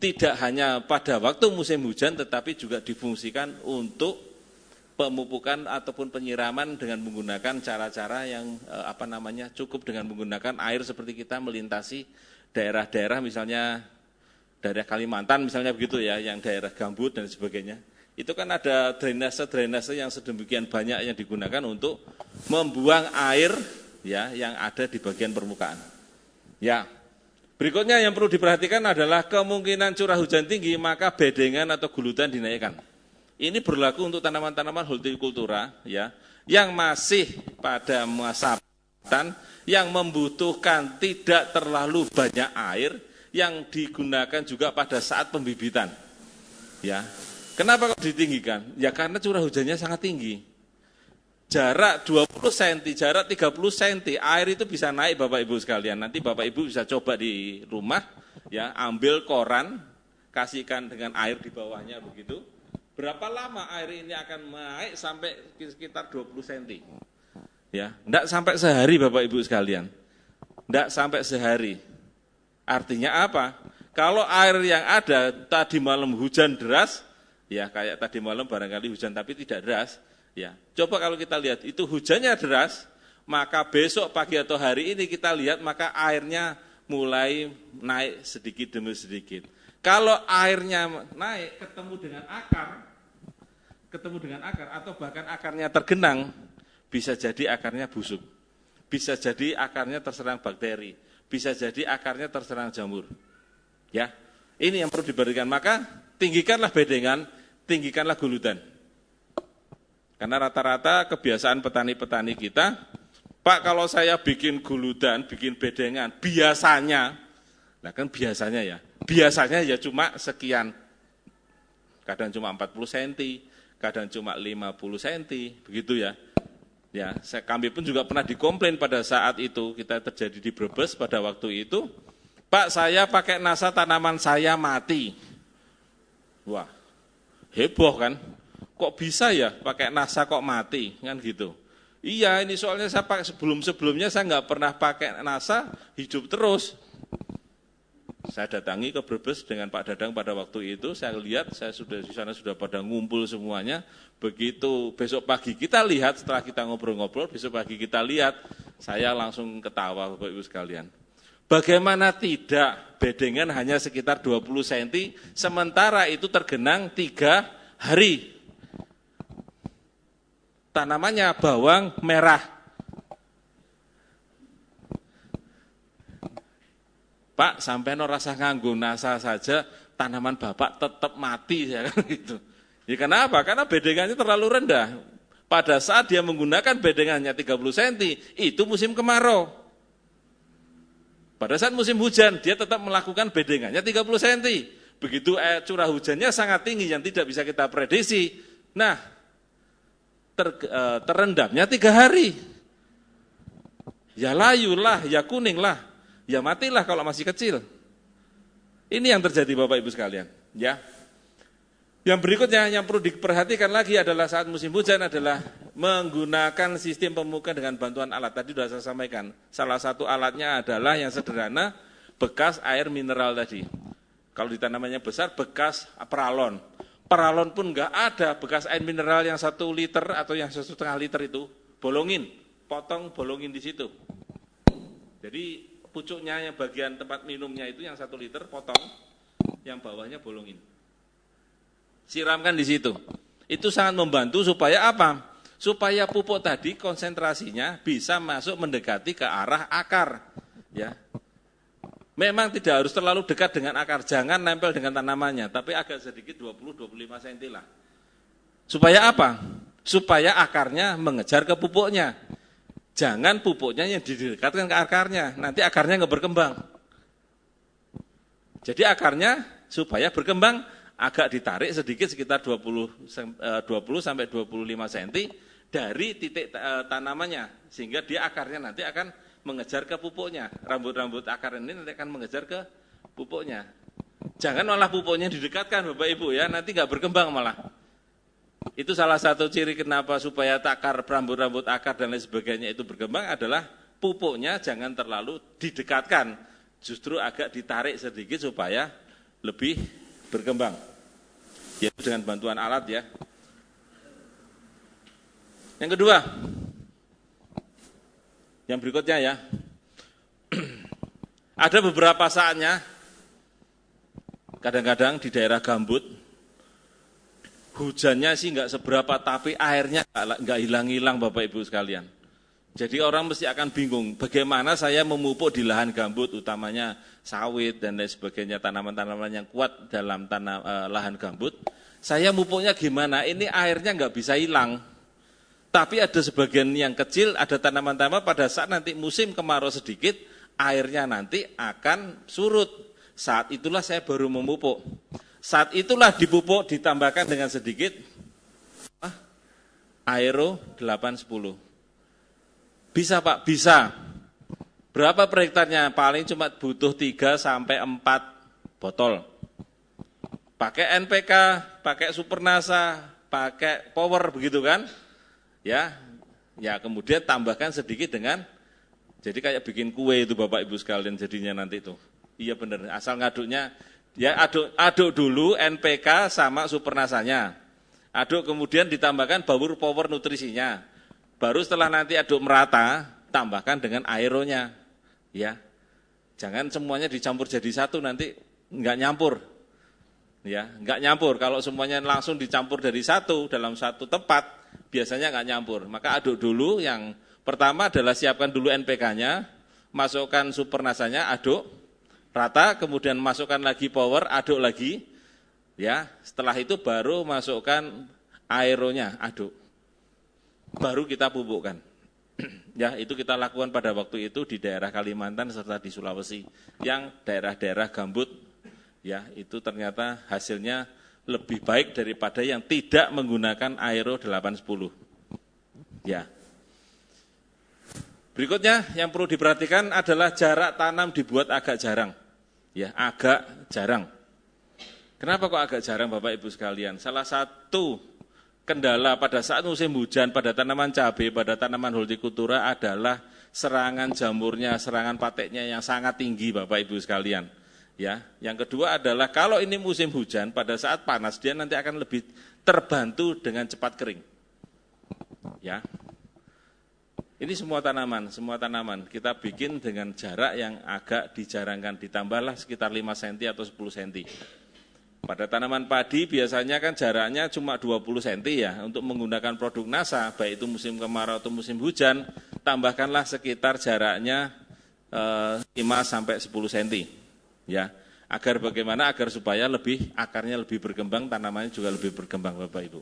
tidak hanya pada waktu musim hujan, tetapi juga difungsikan untuk pemupukan ataupun penyiraman dengan menggunakan cara-cara yang cukup dengan menggunakan air seperti kita melintasi daerah-daerah misalnya daerah Kalimantan misalnya begitu ya, yang daerah gambut dan sebagainya. Itu kan ada drainase-drainase yang sedemikian banyak yang digunakan untuk membuang air ya yang ada di bagian permukaan. Ya. Berikutnya yang perlu diperhatikan adalah kemungkinan curah hujan tinggi, maka bedengan atau guludan dinaikkan. Ini berlaku untuk tanaman-tanaman hortikultura ya, yang masih pada masa panen, yang membutuhkan tidak terlalu banyak air, yang digunakan juga pada saat pembibitan. Ya. Kenapa kok ditinggikan? Ya karena curah hujannya sangat tinggi. Jarak 20 cm, jarak 30 cm, air itu bisa naik Bapak Ibu sekalian. Nanti Bapak Ibu bisa coba di rumah, ya, ambil koran, kasihkan dengan air di bawahnya begitu. Berapa lama air ini akan naik sampai sekitar 20 cm. Ya, enggak sampai sehari Bapak Ibu sekalian. Enggak sampai sehari. Artinya apa? Kalau air yang ada tadi malam hujan deras, ya kayak tadi malam barangkali hujan tapi tidak deras, ya. Coba kalau kita lihat itu hujannya deras, maka besok pagi atau hari ini kita lihat maka airnya mulai naik sedikit demi sedikit. Kalau airnya naik ketemu dengan akar atau bahkan akarnya tergenang, bisa jadi akarnya busuk. Bisa jadi akarnya terserang bakteri, bisa jadi akarnya terserang jamur. Ya. Ini yang perlu diperhatikan. Maka tinggikanlah bedengan, tinggikanlah guludan. Karena rata-rata kebiasaan petani-petani kita, Pak kalau saya bikin guludan, bikin bedengan, biasanya ya cuma sekian. Kadang cuma 40 cm, kadang cuma 50 cm, begitu ya. Ya, kami pun juga pernah dikomplain pada saat itu, kita terjadi di Brebes pada waktu itu, Pak saya pakai nasa tanaman saya mati. Wah, heboh kan? Kok bisa ya pakai nasa kok mati? Kan gitu. Iya ini soalnya saya pakai sebelumnya saya nggak pernah pakai nasa, hidup terus. Saya datangi ke Brebes dengan Pak Dadang pada waktu itu, saya lihat, saya sudah di sana sudah pada ngumpul semuanya. Begitu besok pagi kita lihat, setelah kita ngobrol-ngobrol, besok pagi kita lihat, saya langsung ketawa Bapak Ibu sekalian. Bagaimana tidak, bedengan hanya sekitar 20 cm, sementara itu tergenang 3 hari. Tanamannya bawang merah. Pak, sampai no rasa nganggo nasa saja, tanaman Bapak tetap mati, ya kan gitu. Ya kenapa? Karena bedengannya terlalu rendah. Pada saat dia menggunakan bedengannya 30 cm, itu musim kemarau. Pada saat musim hujan, dia tetap melakukan bedengannya 30 cm. Begitu curah hujannya sangat tinggi yang tidak bisa kita prediksi. Nah, terendamnya 3 hari. Ya layu lah, ya kuning lah. Ya matilah kalau masih kecil. Ini yang terjadi Bapak Ibu sekalian. Ya. Yang berikutnya yang perlu diperhatikan lagi adalah saat musim hujan adalah menggunakan sistem pemupukan dengan bantuan alat. Tadi sudah saya sampaikan. Salah satu alatnya adalah yang sederhana, bekas air mineral tadi. Kalau di tanamannya besar, bekas peralon. Peralon pun enggak ada, bekas air mineral yang 1 liter atau yang 1,5 liter itu, bolongin. Potong, bolongin di situ. Jadi pucuknya yang bagian tempat minumnya itu yang 1 liter potong, yang bawahnya bolongin. Siramkan di situ. Itu sangat membantu supaya apa? Supaya pupuk tadi konsentrasinya bisa masuk mendekati ke arah akar. Ya. Memang tidak harus terlalu dekat dengan akar, jangan nempel dengan tanamannya, tapi agak sedikit 20-25 cm lah. Supaya apa? Supaya akarnya mengejar ke pupuknya. Jangan pupuknya yang didekatkan ke akarnya, nanti akarnya nggak berkembang. Jadi akarnya supaya berkembang agak ditarik sedikit sekitar 20 sampai 25 cm dari titik tanamannya, sehingga dia akarnya nanti akan mengejar ke pupuknya. Rambut-rambut akar ini nanti akan mengejar ke pupuknya. Jangan malah pupuknya didekatkan Bapak Ibu ya, nanti nggak berkembang malah. Itu salah satu ciri kenapa supaya rambut-rambut akar dan lain sebagainya itu berkembang adalah pupuknya jangan terlalu didekatkan, justru agak ditarik sedikit supaya lebih berkembang. Yaitu dengan bantuan alat ya. Yang kedua, yang berikutnya ya, ada beberapa saatnya, kadang-kadang di daerah gambut, hujannya sih nggak seberapa, tapi airnya nggak hilang-hilang Bapak Ibu sekalian. Jadi orang mesti akan bingung, bagaimana saya memupuk di lahan gambut, utamanya sawit dan lain sebagainya, tanaman-tanaman yang kuat dalam lahan gambut. Saya mupuknya gimana? Ini airnya nggak bisa hilang. Tapi ada sebagian yang kecil, ada tanaman-tanaman pada saat nanti musim kemarau sedikit, airnya nanti akan surut. Saat itulah saya baru memupuk. Saat itulah dipupuk ditambahkan dengan sedikit Aero 810. Bisa Pak, bisa. Berapa per hektarnya? Paling cuma butuh 3 sampai 4 botol. Pakai NPK, pakai Supernasa, pakai Power begitu kan? Ya, kemudian tambahkan sedikit dengan, jadi kayak bikin kue itu Bapak Ibu sekalian jadinya nanti itu. Iya benar, asal ngaduknya, ya aduk dulu NPK sama Supernasanya. Aduk kemudian ditambahkan Power nutrisinya. Baru setelah nanti aduk merata, tambahkan dengan aeronya. Ya, jangan semuanya dicampur jadi satu, nanti enggak nyampur. Ya, enggak nyampur. Kalau semuanya langsung dicampur dari satu dalam satu tempat, biasanya enggak nyampur. Maka aduk dulu, yang pertama adalah siapkan dulu NPK-nya, masukkan Supernasanya, aduk rata, kemudian masukkan lagi Power, aduk lagi. Ya, setelah itu baru masukkan aeronya, aduk. Baru kita pupukkan. Ya, itu kita lakukan pada waktu itu di daerah Kalimantan serta di Sulawesi. Yang daerah-daerah gambut, ya itu ternyata hasilnya lebih baik daripada yang tidak menggunakan Aero 810. Ya. Berikutnya yang perlu diperhatikan adalah jarak tanam dibuat agak jarang. Ya, agak jarang. Kenapa kok agak jarang Bapak Ibu sekalian? Salah satu kendala pada saat musim hujan pada tanaman cabai, pada tanaman hortikultura adalah serangan jamurnya, serangan pateknya yang sangat tinggi Bapak Ibu sekalian. Ya, yang kedua adalah kalau ini musim hujan, pada saat panas dia nanti akan lebih terbantu dengan cepat kering. Ya, ini semua tanaman kita bikin dengan jarak yang agak dijarangkan, ditambahlah sekitar 5 cm atau 10 cm. Pada tanaman padi biasanya kan jaraknya cuma 20 cm ya, untuk menggunakan produk NASA, baik itu musim kemarau atau musim hujan, tambahkanlah sekitar jaraknya 5 sampai 10 cm. Ya, agar bagaimana? Agar supaya akarnya lebih berkembang, tanamannya juga lebih berkembang Bapak Ibu.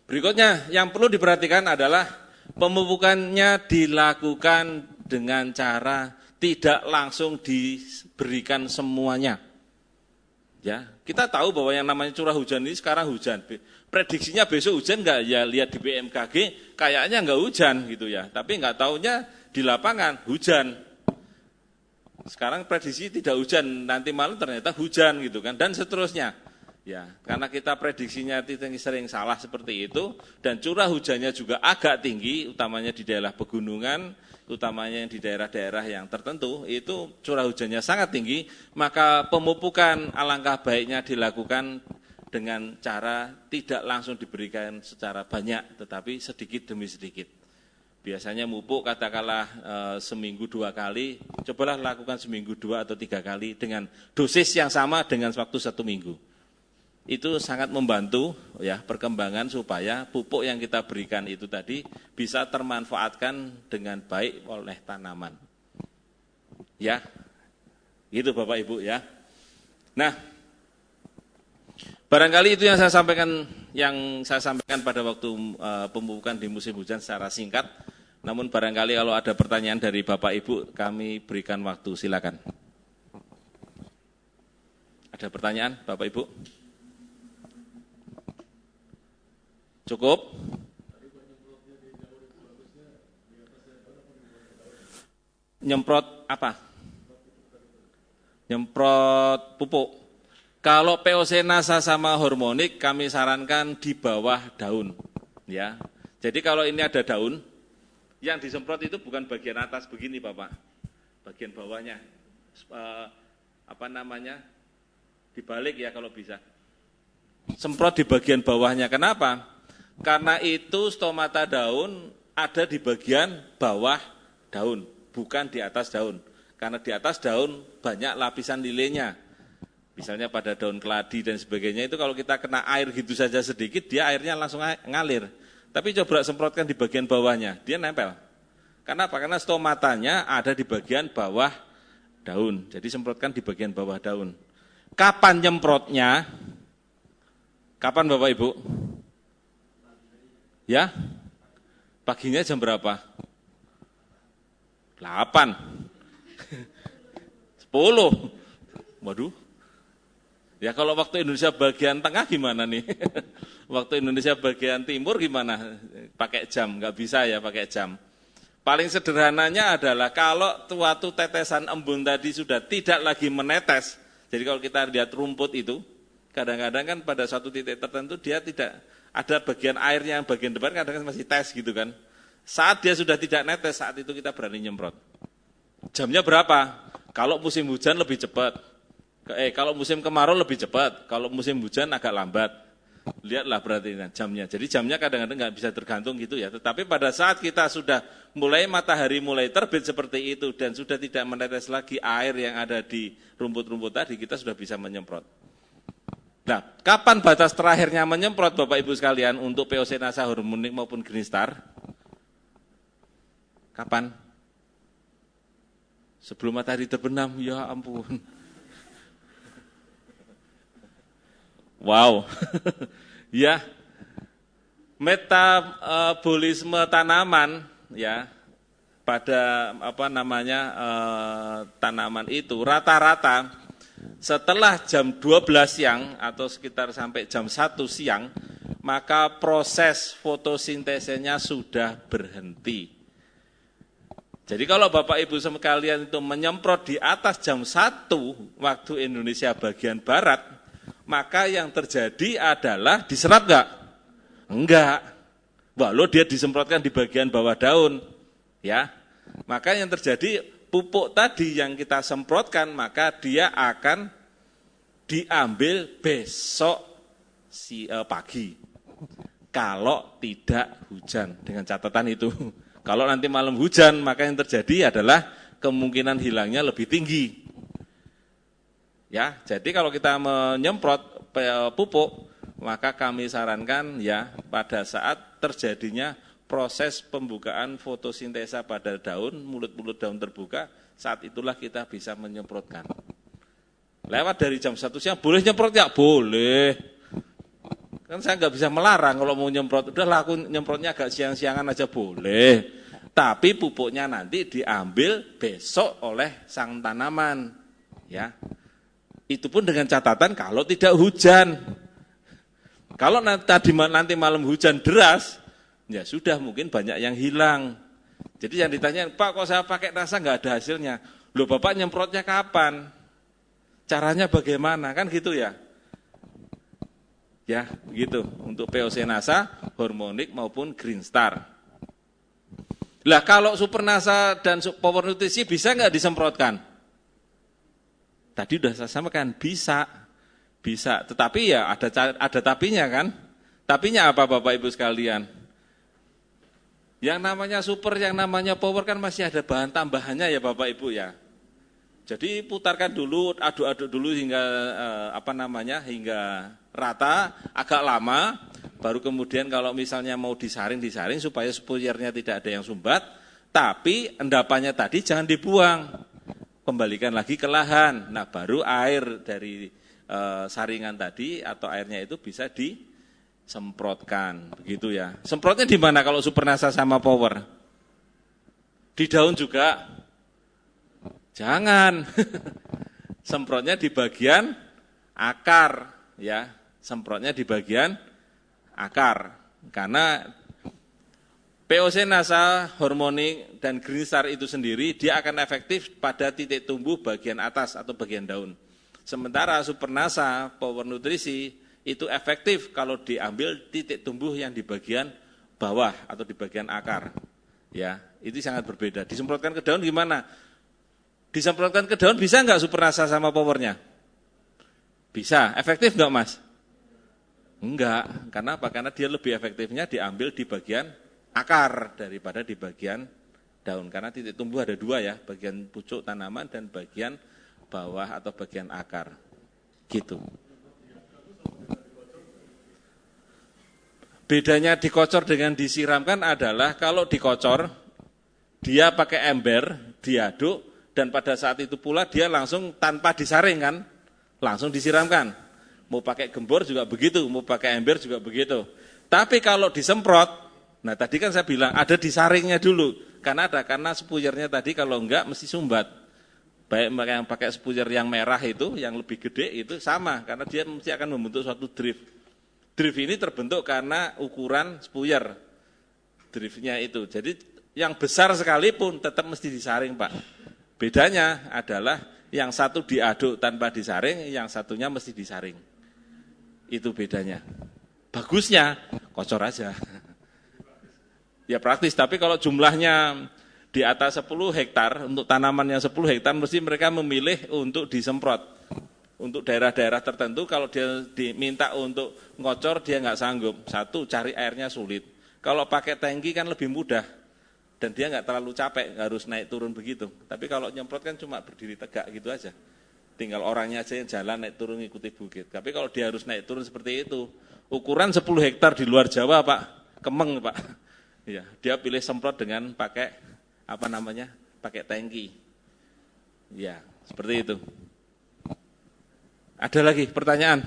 Berikutnya yang perlu diperhatikan adalah pemupukannya dilakukan dengan cara tidak langsung diberikan semuanya. Ya, kita tahu bahwa yang namanya curah hujan ini sekarang hujan. Prediksinya besok hujan enggak? Ya lihat di BMKG kayaknya enggak hujan gitu ya. Tapi enggak tahunya di lapangan hujan. Sekarang prediksi tidak hujan, nanti malam ternyata hujan gitu kan, dan seterusnya. Ya, karena kita prediksinya sering salah seperti itu, dan curah hujannya juga agak tinggi, utamanya di daerah pegunungan, utamanya di daerah-daerah yang tertentu, itu curah hujannya sangat tinggi, maka pemupukan alangkah baiknya dilakukan dengan cara tidak langsung diberikan secara banyak, tetapi sedikit demi sedikit. Biasanya mupuk katakanlah seminggu 2 kali, cobalah lakukan seminggu 2 atau 3 kali dengan dosis yang sama dengan waktu 1 minggu. Itu sangat membantu ya perkembangan supaya pupuk yang kita berikan itu tadi bisa termanfaatkan dengan baik oleh tanaman. Ya, gitu Bapak Ibu ya. Nah, barangkali itu yang saya sampaikan pada waktu pemupukan di musim hujan secara singkat. Namun barangkali kalau ada pertanyaan dari Bapak Ibu, kami berikan waktu, silakan. Ada pertanyaan Bapak Ibu? Cukup? Nyemprot apa? Nyemprot pupuk. Kalau POC Nasa sama hormonik kami sarankan di bawah daun, ya. Jadi kalau ini ada daun, yang disemprot itu bukan bagian atas begini, Bapak. Bagian bawahnya. Dibalik ya kalau bisa. Semprot di bagian bawahnya. Kenapa? Karena itu stomata daun ada di bagian bawah daun, bukan di atas daun. Karena di atas daun banyak lapisan lilenya. Misalnya pada daun keladi dan sebagainya itu kalau kita kena air gitu saja sedikit, dia airnya langsung ngalir. Tapi coba semprotkan di bagian bawahnya, dia nempel. Kenapa? Karena stomatanya ada di bagian bawah daun. Jadi semprotkan di bagian bawah daun. Kapan nyemprotnya? Kapan Bapak Ibu? Ya? Paginya jam berapa? 8. 10. Waduh. Ya kalau waktu Indonesia bagian tengah gimana nih? Waktu Indonesia bagian timur gimana? Pakai jam, nggak bisa ya pakai jam. Paling sederhananya adalah kalau suatu tetesan embun tadi sudah tidak lagi menetes. Jadi kalau kita lihat rumput itu, kadang-kadang kan pada suatu titik tertentu dia tidak ada bagian airnya, bagian depan kadang-kadang masih tes gitu kan. Saat dia sudah tidak netes, saat itu kita berani nyemprot. Jamnya berapa? Kalau musim hujan lebih cepat. Kalau musim kemarau lebih cepat, kalau musim hujan agak lambat. Lihatlah berarti jamnya. Jadi jamnya kadang-kadang nggak bisa tergantung gitu ya. Tetapi pada saat kita sudah mulai matahari mulai terbit seperti itu dan sudah tidak menetes lagi air yang ada di rumput-rumput tadi, kita sudah bisa menyemprot. Nah, kapan batas terakhirnya menyemprot Bapak Ibu sekalian untuk POC Nasa hormonik maupun Green Star? Kapan? Sebelum matahari terbenam, ya ampun. Wow, ya, metabolisme tanaman ya pada tanaman itu rata-rata setelah jam 12 siang atau sekitar sampai jam 1 siang, maka proses fotosintesenya sudah berhenti. Jadi kalau Bapak Ibu sekalian itu menyemprot di atas jam 1 waktu Indonesia bagian Barat, maka yang terjadi adalah diserap enggak? Enggak. Walau dia disemprotkan di bagian bawah daun. Ya. Maka yang terjadi pupuk tadi yang kita semprotkan, maka dia akan diambil besok pagi. Kalau tidak hujan, dengan catatan itu. Kalau nanti malam hujan, maka yang terjadi adalah kemungkinan hilangnya lebih tinggi. Ya, jadi kalau kita menyemprot pupuk, maka kami sarankan ya pada saat terjadinya proses pembukaan fotosintesa pada daun, mulut-mulut daun terbuka, saat itulah kita bisa menyemprotkan. Lewat dari jam 1 siang, boleh nyemprot ya? Boleh. Kan saya nggak bisa melarang kalau mau nyemprot, udah aku nyemprotnya agak siang-siangan aja boleh. Tapi pupuknya nanti diambil besok oleh sang tanaman. Ya. Itu pun dengan catatan kalau tidak hujan. Kalau nanti malam hujan deras, ya sudah mungkin banyak yang hilang. Jadi yang ditanya, Pak kok saya pakai Nasa nggak ada hasilnya? Loh Bapak nyemprotnya kapan? Caranya bagaimana? Kan gitu ya. Ya gitu untuk POC Nasa, hormonik maupun Green Star. Lah kalau Super Nasa dan Power Nutrisi bisa nggak disemprotkan? Tadi sudah saya sampaikan bisa, tetapi ya ada tapinya kan? Tapinya apa Bapak Ibu sekalian? Yang namanya super, yang namanya power kan masih ada bahan tambahannya ya Bapak Ibu ya. Jadi putarkan dulu, aduk-aduk dulu hingga hingga rata, agak lama, baru kemudian kalau misalnya mau disaring supaya spuyernya tidak ada yang sumbat, tapi endapannya tadi jangan dibuang. Kembalikan lagi ke lahan. Nah, baru air dari saringan tadi atau airnya itu bisa disemprotkan, begitu ya. Semprotnya di mana kalau Super Nasa sama Power? Di daun juga? Jangan. Semprotnya di bagian akar, ya. Semprotnya di bagian akar. Karena POC, NASA, Hormonic, dan Green Star itu sendiri, dia akan efektif pada titik tumbuh bagian atas atau bagian daun. Sementara Super NASA, Power Nutrisi, itu efektif kalau diambil titik tumbuh yang di bagian bawah atau di bagian akar. Ya, itu sangat berbeda. Disemprotkan ke daun gimana? Disemprotkan ke daun bisa nggak Super NASA sama Powernya? Bisa. Efektif nggak, Mas? Enggak. Karena apa? Karena dia lebih efektifnya diambil di bagian akar daripada di bagian daun. Karena titik tumbuh ada dua ya, bagian pucuk tanaman dan bagian bawah atau bagian akar. Gitu. Bedanya dikocor dengan disiramkan adalah kalau dikocor, dia pakai ember, diaduk, dan pada saat itu pula dia langsung tanpa disaring kan, langsung disiramkan. Mau pakai gembor juga begitu, mau pakai ember juga begitu. Tapi kalau disemprot, nah tadi kan saya bilang ada disaringnya dulu, karena spuyernya tadi kalau enggak mesti sumbat. Baik yang pakai spuyer yang merah itu, yang lebih gede itu sama, karena dia mesti akan membentuk suatu drift. Drift ini terbentuk karena ukuran spuyer driftnya itu. Jadi yang besar sekalipun tetap mesti disaring, Pak. Bedanya adalah yang satu diaduk tanpa disaring, yang satunya mesti disaring. Itu bedanya. Bagusnya kocor aja. Ya praktis, tapi kalau jumlahnya di atas 10 hektar, untuk tanaman yang 10 hektar, mesti mereka memilih untuk disemprot. Untuk daerah-daerah tertentu, kalau dia diminta untuk ngocor, dia nggak sanggup. Satu, cari airnya sulit. Kalau pakai tangki kan lebih mudah. Dan dia nggak terlalu capek, nggak harus naik turun begitu. Tapi kalau nyemprot kan cuma berdiri tegak gitu aja. Tinggal orangnya aja yang jalan, naik turun, ngikuti bukit. Tapi kalau dia harus naik turun seperti itu, ukuran 10 hektar di luar Jawa, Pak, Kemeng, Pak. Ya, dia pilih semprot dengan pakai pakai tangki. Ya, seperti itu. Ada lagi pertanyaan?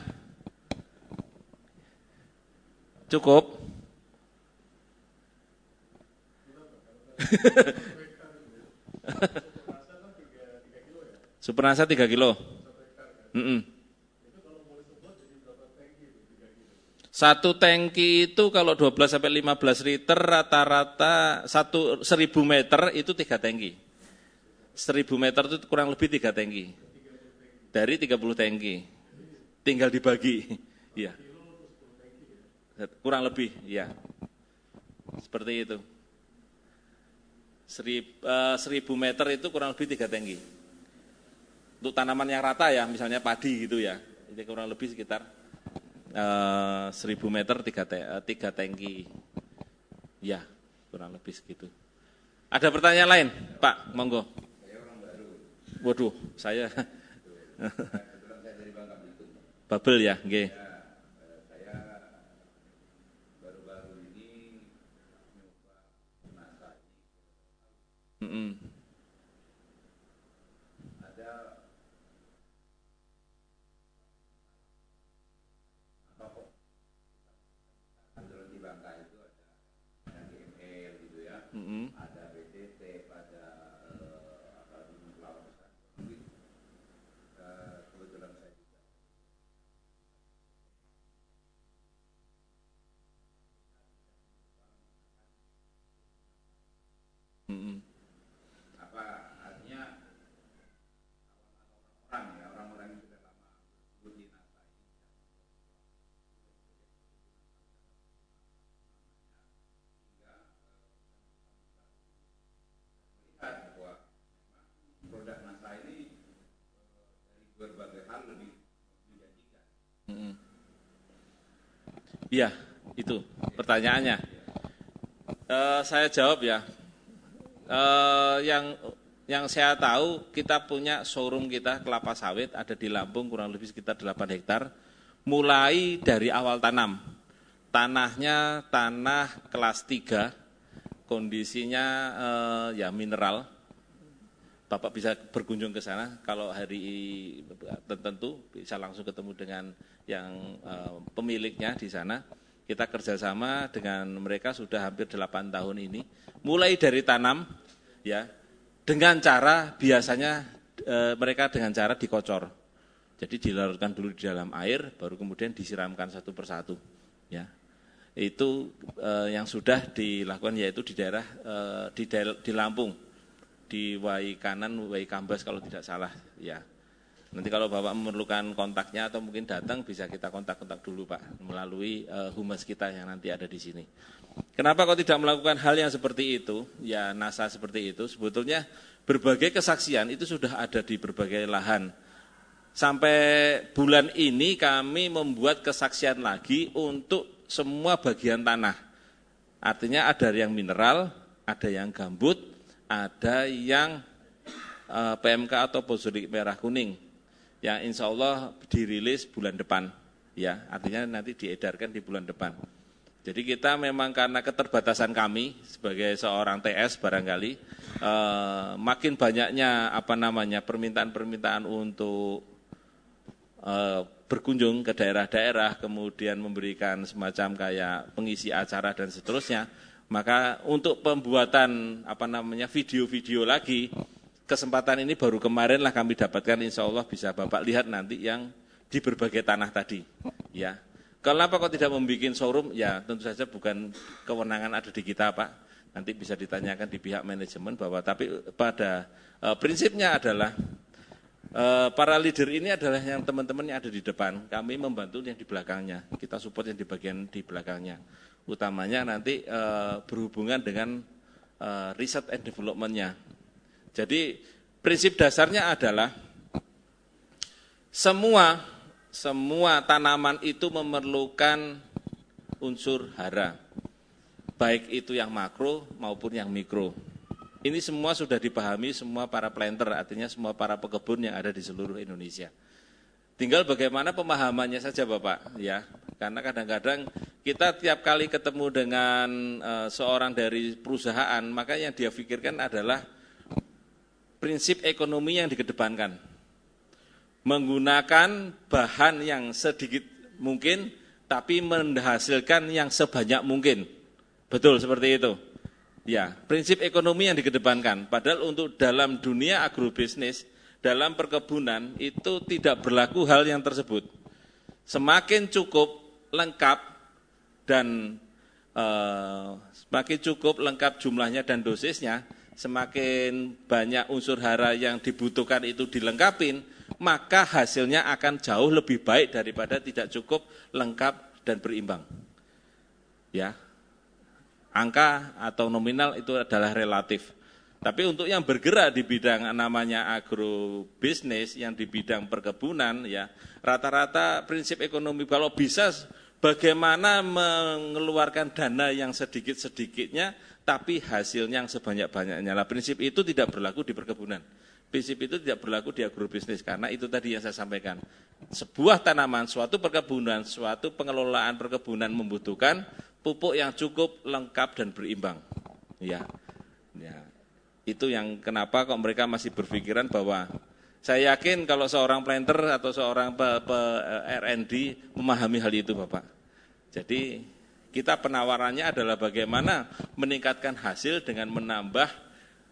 Cukup? Supernasa 3 kilo. Satu tangki itu kalau 12-15 liter rata-rata 1.000 meter itu 3 tangki. 1.000 meter itu kurang lebih 3 tangki. Dari 30 tangki. Tinggal dibagi. Ya. Kurang lebih, ya. Seperti itu. 1.000 meter itu kurang lebih 3 tangki. Untuk tanaman yang rata ya, misalnya padi gitu ya. Ini kurang lebih sekitar 1.000 meter 3 tangki. Ya, kurang lebih segitu. Ada pertanyaan lain, Pak? Monggo. Saya orang baru. Waduh, saya. Babel ya, nggih. Saya baru-baru ini nyoba NASA ini. Ada BTT, pada kebetulan saya juga. Apa artinya orang-orang yang sudah lama bersebut di NASA ini bahwa produk NASA ini dari berbagai hal lebih menjanjikan. Iya, itu pertanyaannya. Saya jawab ya. Yang saya tahu kita punya showroom kita kelapa sawit ada di Lampung kurang lebih sekitar 8 hektar. Mulai dari awal tanam. Tanahnya tanah kelas 3. Kondisinya ya mineral. Bapak bisa berkunjung ke sana kalau hari tertentu bisa langsung ketemu dengan yang pemiliknya di sana. Kita kerjasama dengan mereka sudah hampir 8 tahun ini. Mulai dari tanam, ya, dengan cara biasanya mereka dengan cara dikocor. Jadi dilarutkan dulu di dalam air, baru kemudian disiramkan satu persatu. Ya, itu yang sudah dilakukan yaitu di daerah di Lampung, di Wai Kanan, Wai Kambas kalau tidak salah ya. Nanti kalau Bapak memerlukan kontaknya atau mungkin datang bisa kita kontak-kontak dulu Pak melalui humas kita yang nanti ada di sini. Kenapa kok tidak melakukan hal yang seperti itu? Ya NASA seperti itu sebetulnya berbagai kesaksian itu sudah ada di berbagai lahan. Sampai bulan ini kami membuat kesaksian lagi untuk semua bagian tanah. Artinya ada yang mineral, ada yang gambut, ada yang PMK atau pozodik merah kuning. Yang insya Allah dirilis bulan depan, ya artinya nanti diedarkan di bulan depan. Jadi kita memang karena keterbatasan kami sebagai seorang TS barangkali makin banyaknya permintaan-permintaan untuk berkunjung ke daerah-daerah, kemudian memberikan semacam kayak pengisi acara dan seterusnya. Maka untuk pembuatan video-video lagi. Kesempatan ini baru kemarin lah kami dapatkan, insya Allah bisa Bapak lihat nanti yang di berbagai tanah tadi. Ya, kenapa kok tidak membuat showroom? Ya tentu saja bukan kewenangan ada di kita Pak. Nanti bisa ditanyakan di pihak manajemen bahwa tapi pada prinsipnya adalah para leader ini adalah yang teman-teman yang ada di depan. Kami membantu yang di belakangnya. Kita support yang di bagian di belakangnya. Utamanya nanti berhubungan dengan riset and development-nya. Jadi prinsip dasarnya adalah semua tanaman itu memerlukan unsur hara, baik itu yang makro maupun yang mikro. Ini semua sudah dipahami semua para planter, artinya semua para pekebun yang ada di seluruh Indonesia. Tinggal bagaimana pemahamannya saja Bapak, ya. Karena kadang-kadang kita tiap kali ketemu dengan seorang dari perusahaan, maka yang dia pikirkan adalah prinsip ekonomi yang dikedepankan, menggunakan bahan yang sedikit mungkin, tapi menghasilkan yang sebanyak mungkin. Betul seperti itu. Ya, prinsip ekonomi yang dikedepankan. Padahal untuk dalam dunia agrobisnis, dalam perkebunan itu tidak berlaku hal yang tersebut. Semakin cukup lengkap dan semakin cukup lengkap jumlahnya dan dosisnya, semakin banyak unsur hara yang dibutuhkan itu dilengkapin, maka hasilnya akan jauh lebih baik daripada tidak cukup, lengkap, dan berimbang. Ya, angka atau nominal itu adalah relatif. Tapi untuk yang bergerak di bidang namanya agrobisnis, yang di bidang perkebunan, ya rata-rata prinsip ekonomi kalau bisa bagaimana mengeluarkan dana yang sedikit-sedikitnya, tapi hasilnya yang sebanyak-banyaknya. Nah, prinsip itu tidak berlaku di perkebunan. Prinsip itu tidak berlaku di agrobisnis, karena itu tadi yang saya sampaikan. Sebuah tanaman, suatu perkebunan, suatu pengelolaan perkebunan membutuhkan pupuk yang cukup, lengkap, dan berimbang. Ya, itu yang kenapa kok mereka masih berpikiran bahwa saya yakin kalau seorang planter atau seorang R&D memahami hal itu Bapak. Jadi kita penawarannya adalah bagaimana meningkatkan hasil dengan menambah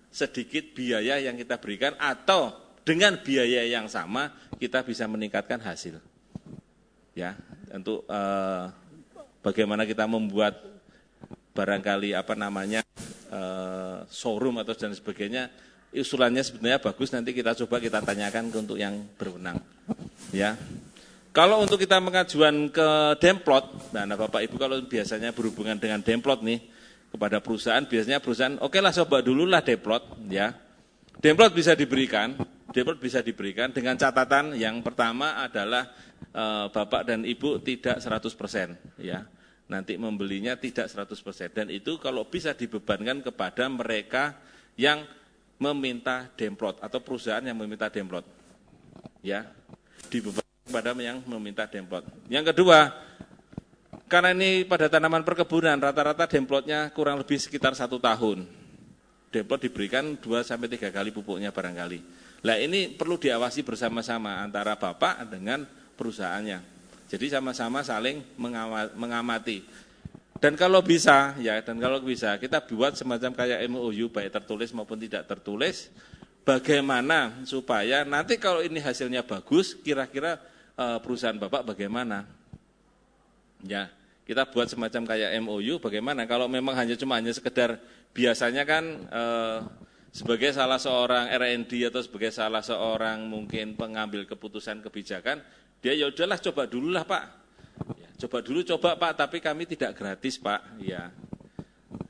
sedikit biaya yang kita berikan atau dengan biaya yang sama kita bisa meningkatkan hasil. Ya, untuk bagaimana kita membuat barangkali showroom atau dan sebagainya, usulannya sebenarnya bagus, nanti kita coba kita tanyakan untuk yang berwenang. Ya. Kalau untuk kita mengajuan ke Demplot, nah Bapak Ibu kalau biasanya berhubungan dengan Demplot nih, kepada perusahaan, biasanya perusahaan, oke lah coba dulu lah Demplot, ya. Demplot bisa diberikan dengan catatan yang pertama adalah Bapak dan Ibu tidak 100%, ya. Nanti membelinya tidak 100%, dan itu kalau bisa dibebankan kepada mereka yang meminta Demplot atau perusahaan yang meminta Demplot, ya, dibebankan kepada yang meminta Demplot. Yang kedua, karena ini pada tanaman perkebunan rata-rata Demplotnya kurang lebih sekitar 1 tahun. Demplot diberikan 2-3 kali pupuknya barangkali. Nah ini perlu diawasi bersama-sama antara Bapak dengan perusahaannya. Jadi sama-sama saling mengamati. Dan kalau bisa kita buat semacam kayak MOU baik tertulis maupun tidak tertulis, bagaimana supaya nanti kalau ini hasilnya bagus, kira-kira perusahaan Bapak bagaimana? Ya, Kita buat semacam kayak MOU, bagaimana kalau memang hanya sekedar biasanya kan sebagai salah seorang R&D atau sebagai salah seorang mungkin pengambil keputusan kebijakan, dia ya udahlah coba dulu lah Pak. Ya, coba Pak, tapi kami tidak gratis Pak. Ya.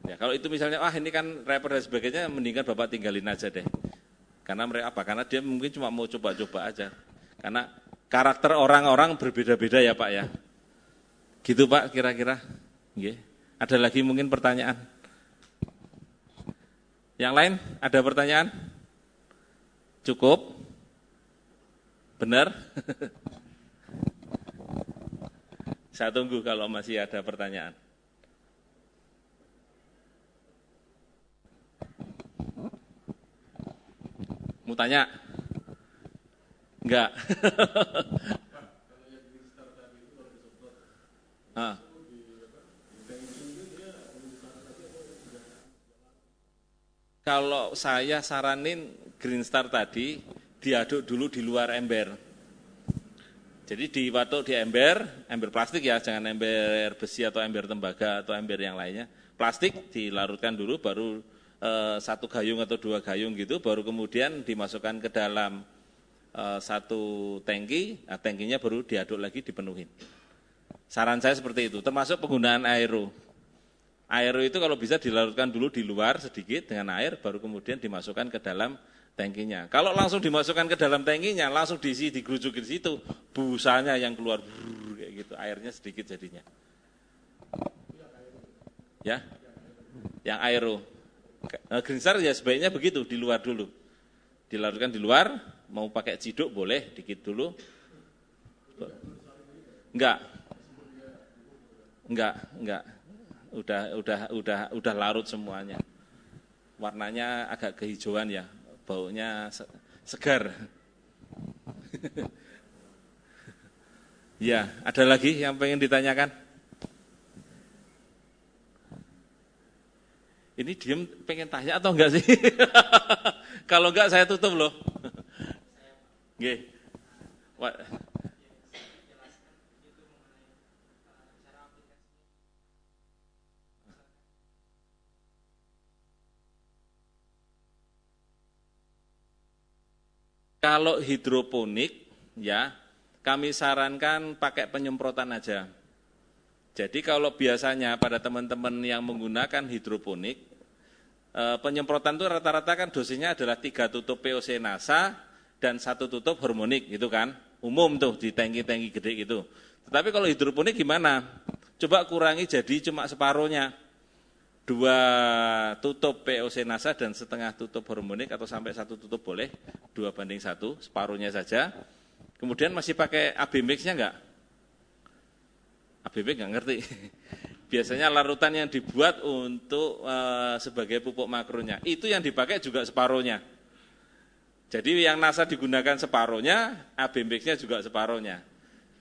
Ya, kalau itu misalnya, ini kan repot dan sebagainya, mendingan Bapak tinggalin aja deh. Karena mereka apa? Karena dia mungkin cuma mau coba-coba aja. Karena karakter orang-orang berbeda-beda ya Pak ya. Gitu Pak kira-kira. Ada lagi mungkin pertanyaan? Yang lain ada pertanyaan? Cukup? Benar? Saya tunggu kalau masih ada pertanyaan. Mau tanya? Enggak. Kalau saya saranin Green Star tadi diaduk dulu di luar ember. Jadi diwaduk di ember plastik ya, jangan ember besi atau ember tembaga atau ember yang lainnya. Plastik dilarutkan dulu, baru 1 gayung atau 2 gayung gitu, baru kemudian dimasukkan ke dalam 1 tangki, tangkinya baru diaduk lagi, dipenuhin. Saran saya seperti itu, termasuk penggunaan aero. Aero itu kalau bisa dilarutkan dulu di luar sedikit dengan air, baru kemudian dimasukkan ke dalam tangkinya. Kalau langsung dimasukkan ke dalam tangkinya, langsung diisi, digerujukin di situ, busanya yang keluar, kayak gitu, airnya sedikit jadinya. Ya, yang aero. Green Star ya sebaiknya begitu, di luar dulu. Dilarutkan di luar, mau pakai ciduk boleh, dikit dulu. Enggak. Udah larut semuanya. Warnanya agak kehijauan ya, baunya segar. Ya, ada lagi yang pengen ditanyakan? Ini diem pengen tanya atau enggak sih? Kalau enggak saya tutup loh. Nggih. Kalau hidroponik ya, kami sarankan pakai penyemprotan aja. Jadi kalau biasanya pada teman-teman yang menggunakan hidroponik, penyemprotan itu rata-rata kan dosisnya adalah 3 tutup POC NASA dan 1 tutup hormonik gitu kan. Umum tuh di tangki-tangki gede gitu. Tetapi kalau hidroponik gimana? Coba kurangi jadi cuma separuhnya. 2 tutup POC NASA dan setengah tutup hormonik atau sampai 1 tutup boleh. 2:1, separuhnya saja. Kemudian masih pakai AB mix-nya enggak? ABB nggak ngerti. Biasanya larutan yang dibuat untuk sebagai pupuk makronya, itu yang dipakai juga separuhnya. Jadi yang NASA digunakan separuhnya, AB mix-nya juga separuhnya.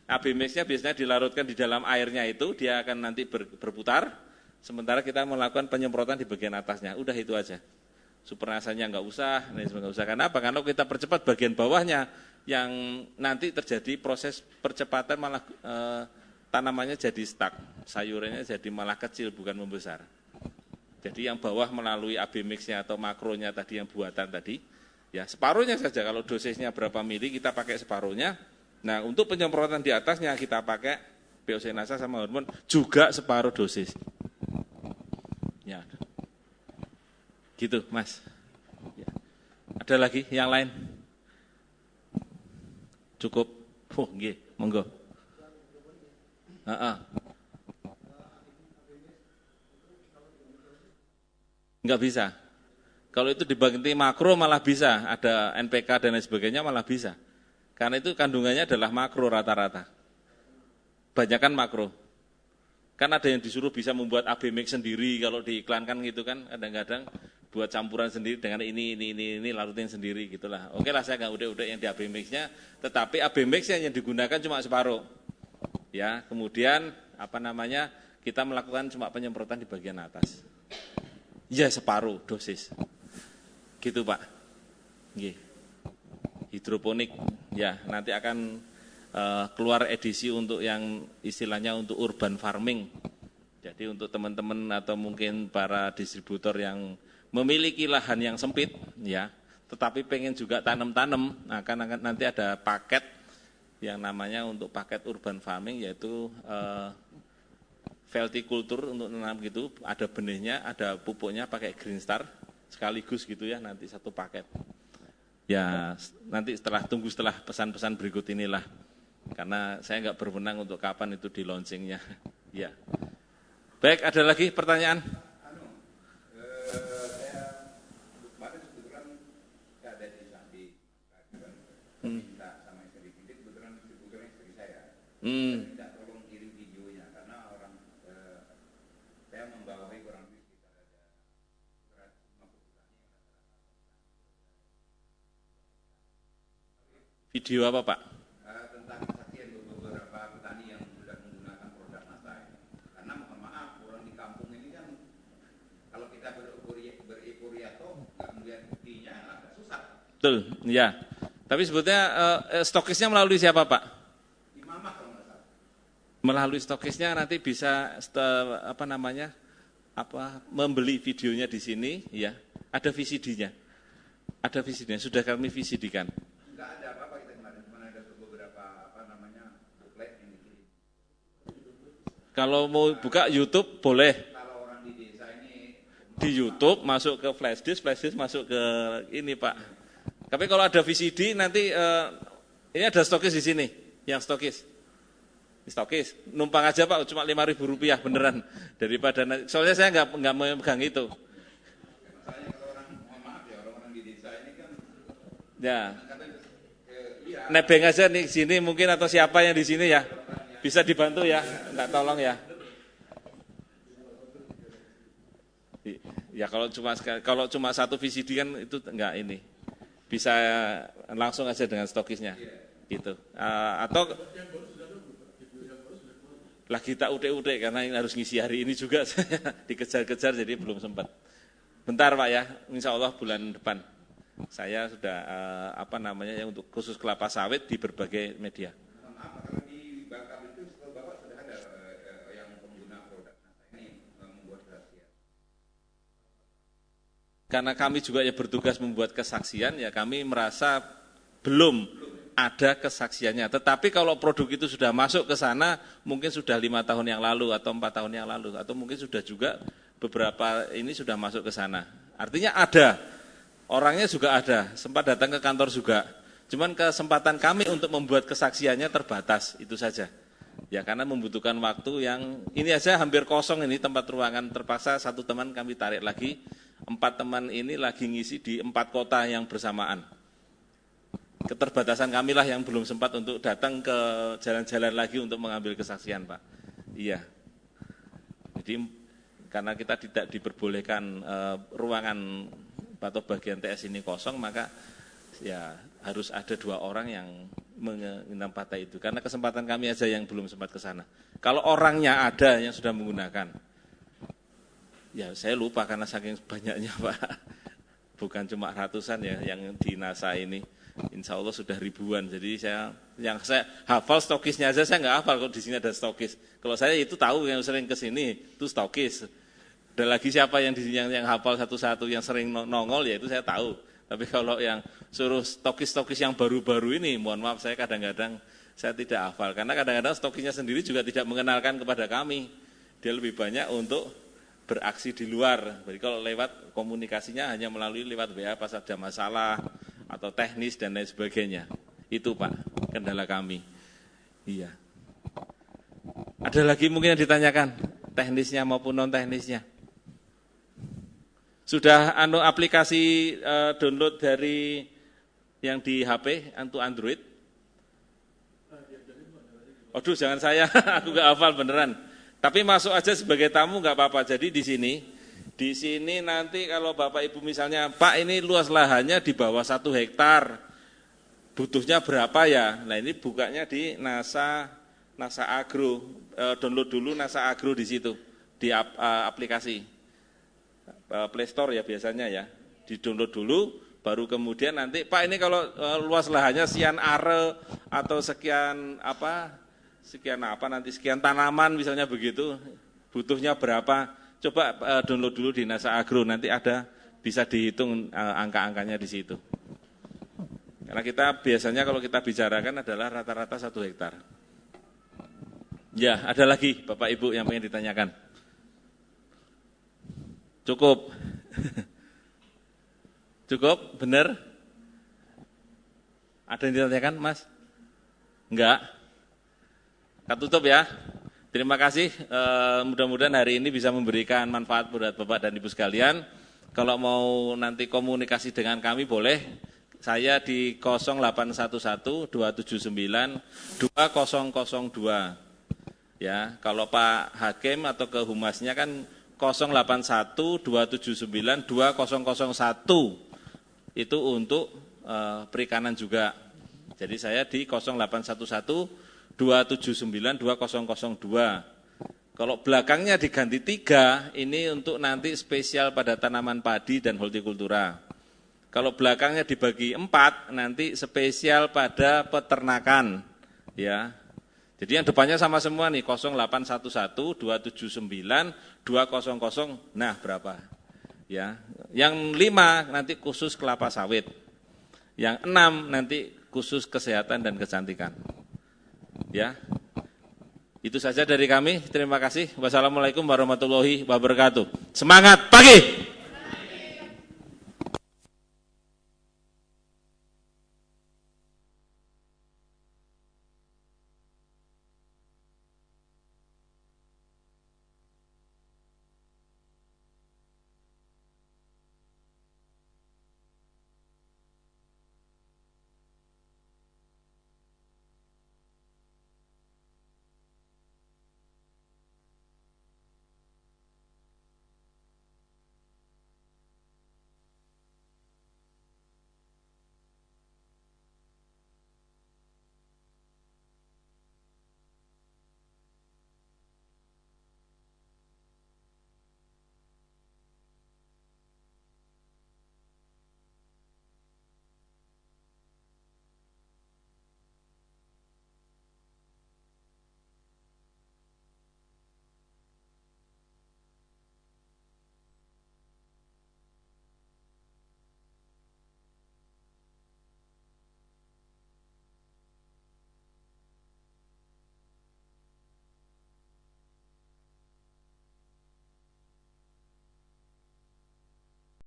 AB mix-nya biasanya dilarutkan di dalam airnya itu, dia akan nanti berputar, sementara kita melakukan penyemprotan di bagian atasnya. Udah itu aja. Super NASA-nya nggak usah, nggak usah. Kenapa? Karena kita percepat bagian bawahnya, yang nanti terjadi proses percepatan malah tanamannya jadi stuck, sayurannya jadi malah kecil bukan membesar. Jadi yang bawah melalui AB mix-nya atau makronya tadi yang buatan tadi, ya separuhnya saja. Kalau dosisnya berapa mili kita pakai separuhnya. Nah untuk penyemprotan di atasnya kita pakai POC NASA sama hormon juga separuh dosis. Ya, gitu Mas. Ya. Ada lagi yang lain? Cukup? Nggih, monggo. Enggak bisa. Kalau itu dibagi makro malah bisa, ada NPK dan lain sebagainya malah bisa. Karena itu kandungannya adalah makro rata-rata. Banyakan makro. Kan ada yang disuruh bisa membuat AB mix sendiri kalau diiklankan gitu kan, kadang-kadang buat campuran sendiri dengan ini larutin sendiri gitulah. Oke lah saya nggak udah yang di AB mix-nya, tetapi AB mix-nya yang digunakan cuma separuh. Ya, kemudian kita melakukan cuma penyemprotan di bagian atas. Ya separuh dosis. Gitu Pak. Nggih. Hidroponik ya nanti akan keluar edisi untuk yang istilahnya untuk urban farming. Jadi untuk teman-teman atau mungkin para distributor yang memiliki lahan yang sempit, ya, tetapi pengen juga tanam-tanam, akan nanti ada paket yang namanya untuk paket urban farming, yaitu veltikultur untuk menanam gitu, ada benihnya, ada pupuknya pakai Green Star, sekaligus gitu ya, nanti satu paket. Ya, nanti tunggu setelah pesan-pesan berikut inilah, karena saya nggak berwenang untuk kapan itu di launchingnya. Ya. Baik, ada lagi pertanyaan? Saya kemarin kebetulan nggak ada di minta sama istri, ini kebetulan distributornya istri saya. Saya minta tolong kirim videonya karena orang saya membawahi kurang lebih sekitar ada 150 petani. Video apa, Pak? Tentang kesaksian beberapa petani yang sudah menggunakan produk NASA ini. Karena mohon maaf, orang di kampung ini kan kalau kita bereuphoria toh nggak melihat buktinya agak susah. Betul, ya. Tapi sebetulnya stokisnya melalui siapa, Pak? Imamah kalau nggak salah. Melalui stokisnya nanti bisa membeli videonya di sini, ya. Ada VCD-nya. Ada VCD-nya, sudah kami VCD-kan. Nggak ada apa-apa kita kemarin, cuma ada beberapa buklet yang dikirim. Kalau mau buka YouTube boleh. Kalau orang di desa ini Di YouTube masuk ke flash disk masuk ke ini, Pak. Tapi kalau ada VCD nanti ini ada stokis di sini, yang stokis. Stokis, numpang aja Pak, cuma Rp5.000 beneran. Daripada soalnya saya nggak memegang itu. masalahnya kalau orang, mohon maaf ya, orang-orang di desa ini kan Ya. iya, Nebeng aja nih sini mungkin atau siapa yang di sini ya. Bisa dibantu ya, enggak tolong ya. Ya kalau cuma satu VCD kan itu enggak ini. Bisa langsung aja dengan stokisnya. Gitu. Atau lagi tak utek-utek karena ini harus ngisi hari ini juga saya dikejar-kejar jadi belum sempat. Bentar Pak ya, insya Allah bulan depan saya sudah untuk khusus kelapa sawit di berbagai media. mohon maaf, kalau di Bakar itu setahu Bapak sudah ada yang pengguna produk NASA ini membuat rahasia. Karena kami juga ya bertugas membuat kesaksian, ya kami merasa belum ada kesaksiannya. Tetapi kalau produk itu sudah masuk ke sana, mungkin sudah 5 tahun yang lalu atau 4 tahun yang lalu, atau mungkin sudah juga beberapa ini sudah masuk ke sana. Artinya ada, orangnya juga ada, sempat datang ke kantor juga. Cuman kesempatan kami untuk membuat kesaksiannya terbatas, itu saja. Ya karena membutuhkan waktu yang, ini aja hampir kosong ini tempat ruangan, terpaksa satu teman kami tarik lagi, 4 teman ini lagi ngisi di 4 kota yang bersamaan. Keterbatasan kamilah yang belum sempat untuk datang ke jalan-jalan lagi untuk mengambil kesaksian, Pak. Iya. Jadi karena kita tidak diperbolehkan ruangan atau bagian TS ini kosong, maka ya harus ada 2 orang yang menginap partai itu. Karena kesempatan kami aja yang belum sempat ke sana. Kalau orangnya ada yang sudah menggunakan, ya saya lupa karena saking banyaknya, Pak. Bukan cuma ratusan ya yang di NASA ini. Insya Allah sudah ribuan. Jadi saya hafal stokisnya aja, saya nggak hafal kalau di sini ada stokis. Kalau saya itu tahu yang sering ke sini itu stokis. Ada lagi siapa yang di sini yang hafal satu-satu yang sering nongol ya itu saya tahu. Tapi kalau yang suruh stokis-stokis yang baru-baru ini, mohon maaf saya kadang-kadang saya tidak hafal. Karena kadang-kadang stokisnya sendiri juga tidak mengenalkan kepada kami. Dia lebih banyak untuk beraksi di luar. Jadi kalau lewat komunikasinya hanya melalui lewat WA pas ada masalah atau teknis dan lain sebagainya. Itu Pak, kendala kami. Iya. Ada lagi mungkin yang ditanyakan, teknisnya maupun non teknisnya. Sudah aplikasi download dari yang di HP untuk Android? Aduh, jangan saya, aku nggak hafal beneran. Tapi masuk aja sebagai tamu nggak apa-apa. Jadi di sini nanti kalau Bapak Ibu misalnya, Pak ini luas lahannya di bawah 1 hektar, butuhnya berapa ya? Nah ini bukanya di NASA Agro, download dulu NASA Agro di situ, di aplikasi Play Store ya biasanya ya, di download dulu, Baru kemudian nanti, Pak ini kalau luas lahannya sekian are atau sekian tanaman misalnya begitu, butuhnya berapa, coba download dulu di NASA Agro, nanti ada bisa dihitung angka-angkanya di situ. Karena kita biasanya kalau kita bicarakan adalah rata-rata 1 hektar. Ya, ada lagi Bapak Ibu yang pengen ditanyakan. Cukup. Cukup, benar? Ada yang ditanyakan, Mas? Enggak? Kita tutup ya. Terima kasih, mudah-mudahan hari ini bisa memberikan manfaat buat Bapak dan Ibu sekalian. Kalau mau nanti komunikasi dengan kami boleh, saya di 0812792002. Ya, kalau Pak Hakim atau ke Humasnya kan 0812792001. Itu untuk perikanan juga. Jadi saya di 081127920002. Kalau belakangnya diganti 3, ini untuk nanti spesial pada tanaman padi dan hortikultura. Kalau belakangnya dibagi 4, nanti spesial pada peternakan. Ya. Jadi yang depannya sama semua nih, 0811279200, nah berapa? Ya. Yang 5 nanti khusus kelapa sawit. Yang 6 nanti khusus kesehatan dan kecantikan. Ya. Itu saja dari kami. Terima kasih. Wassalamualaikum warahmatullahi wabarakatuh. Semangat pagi.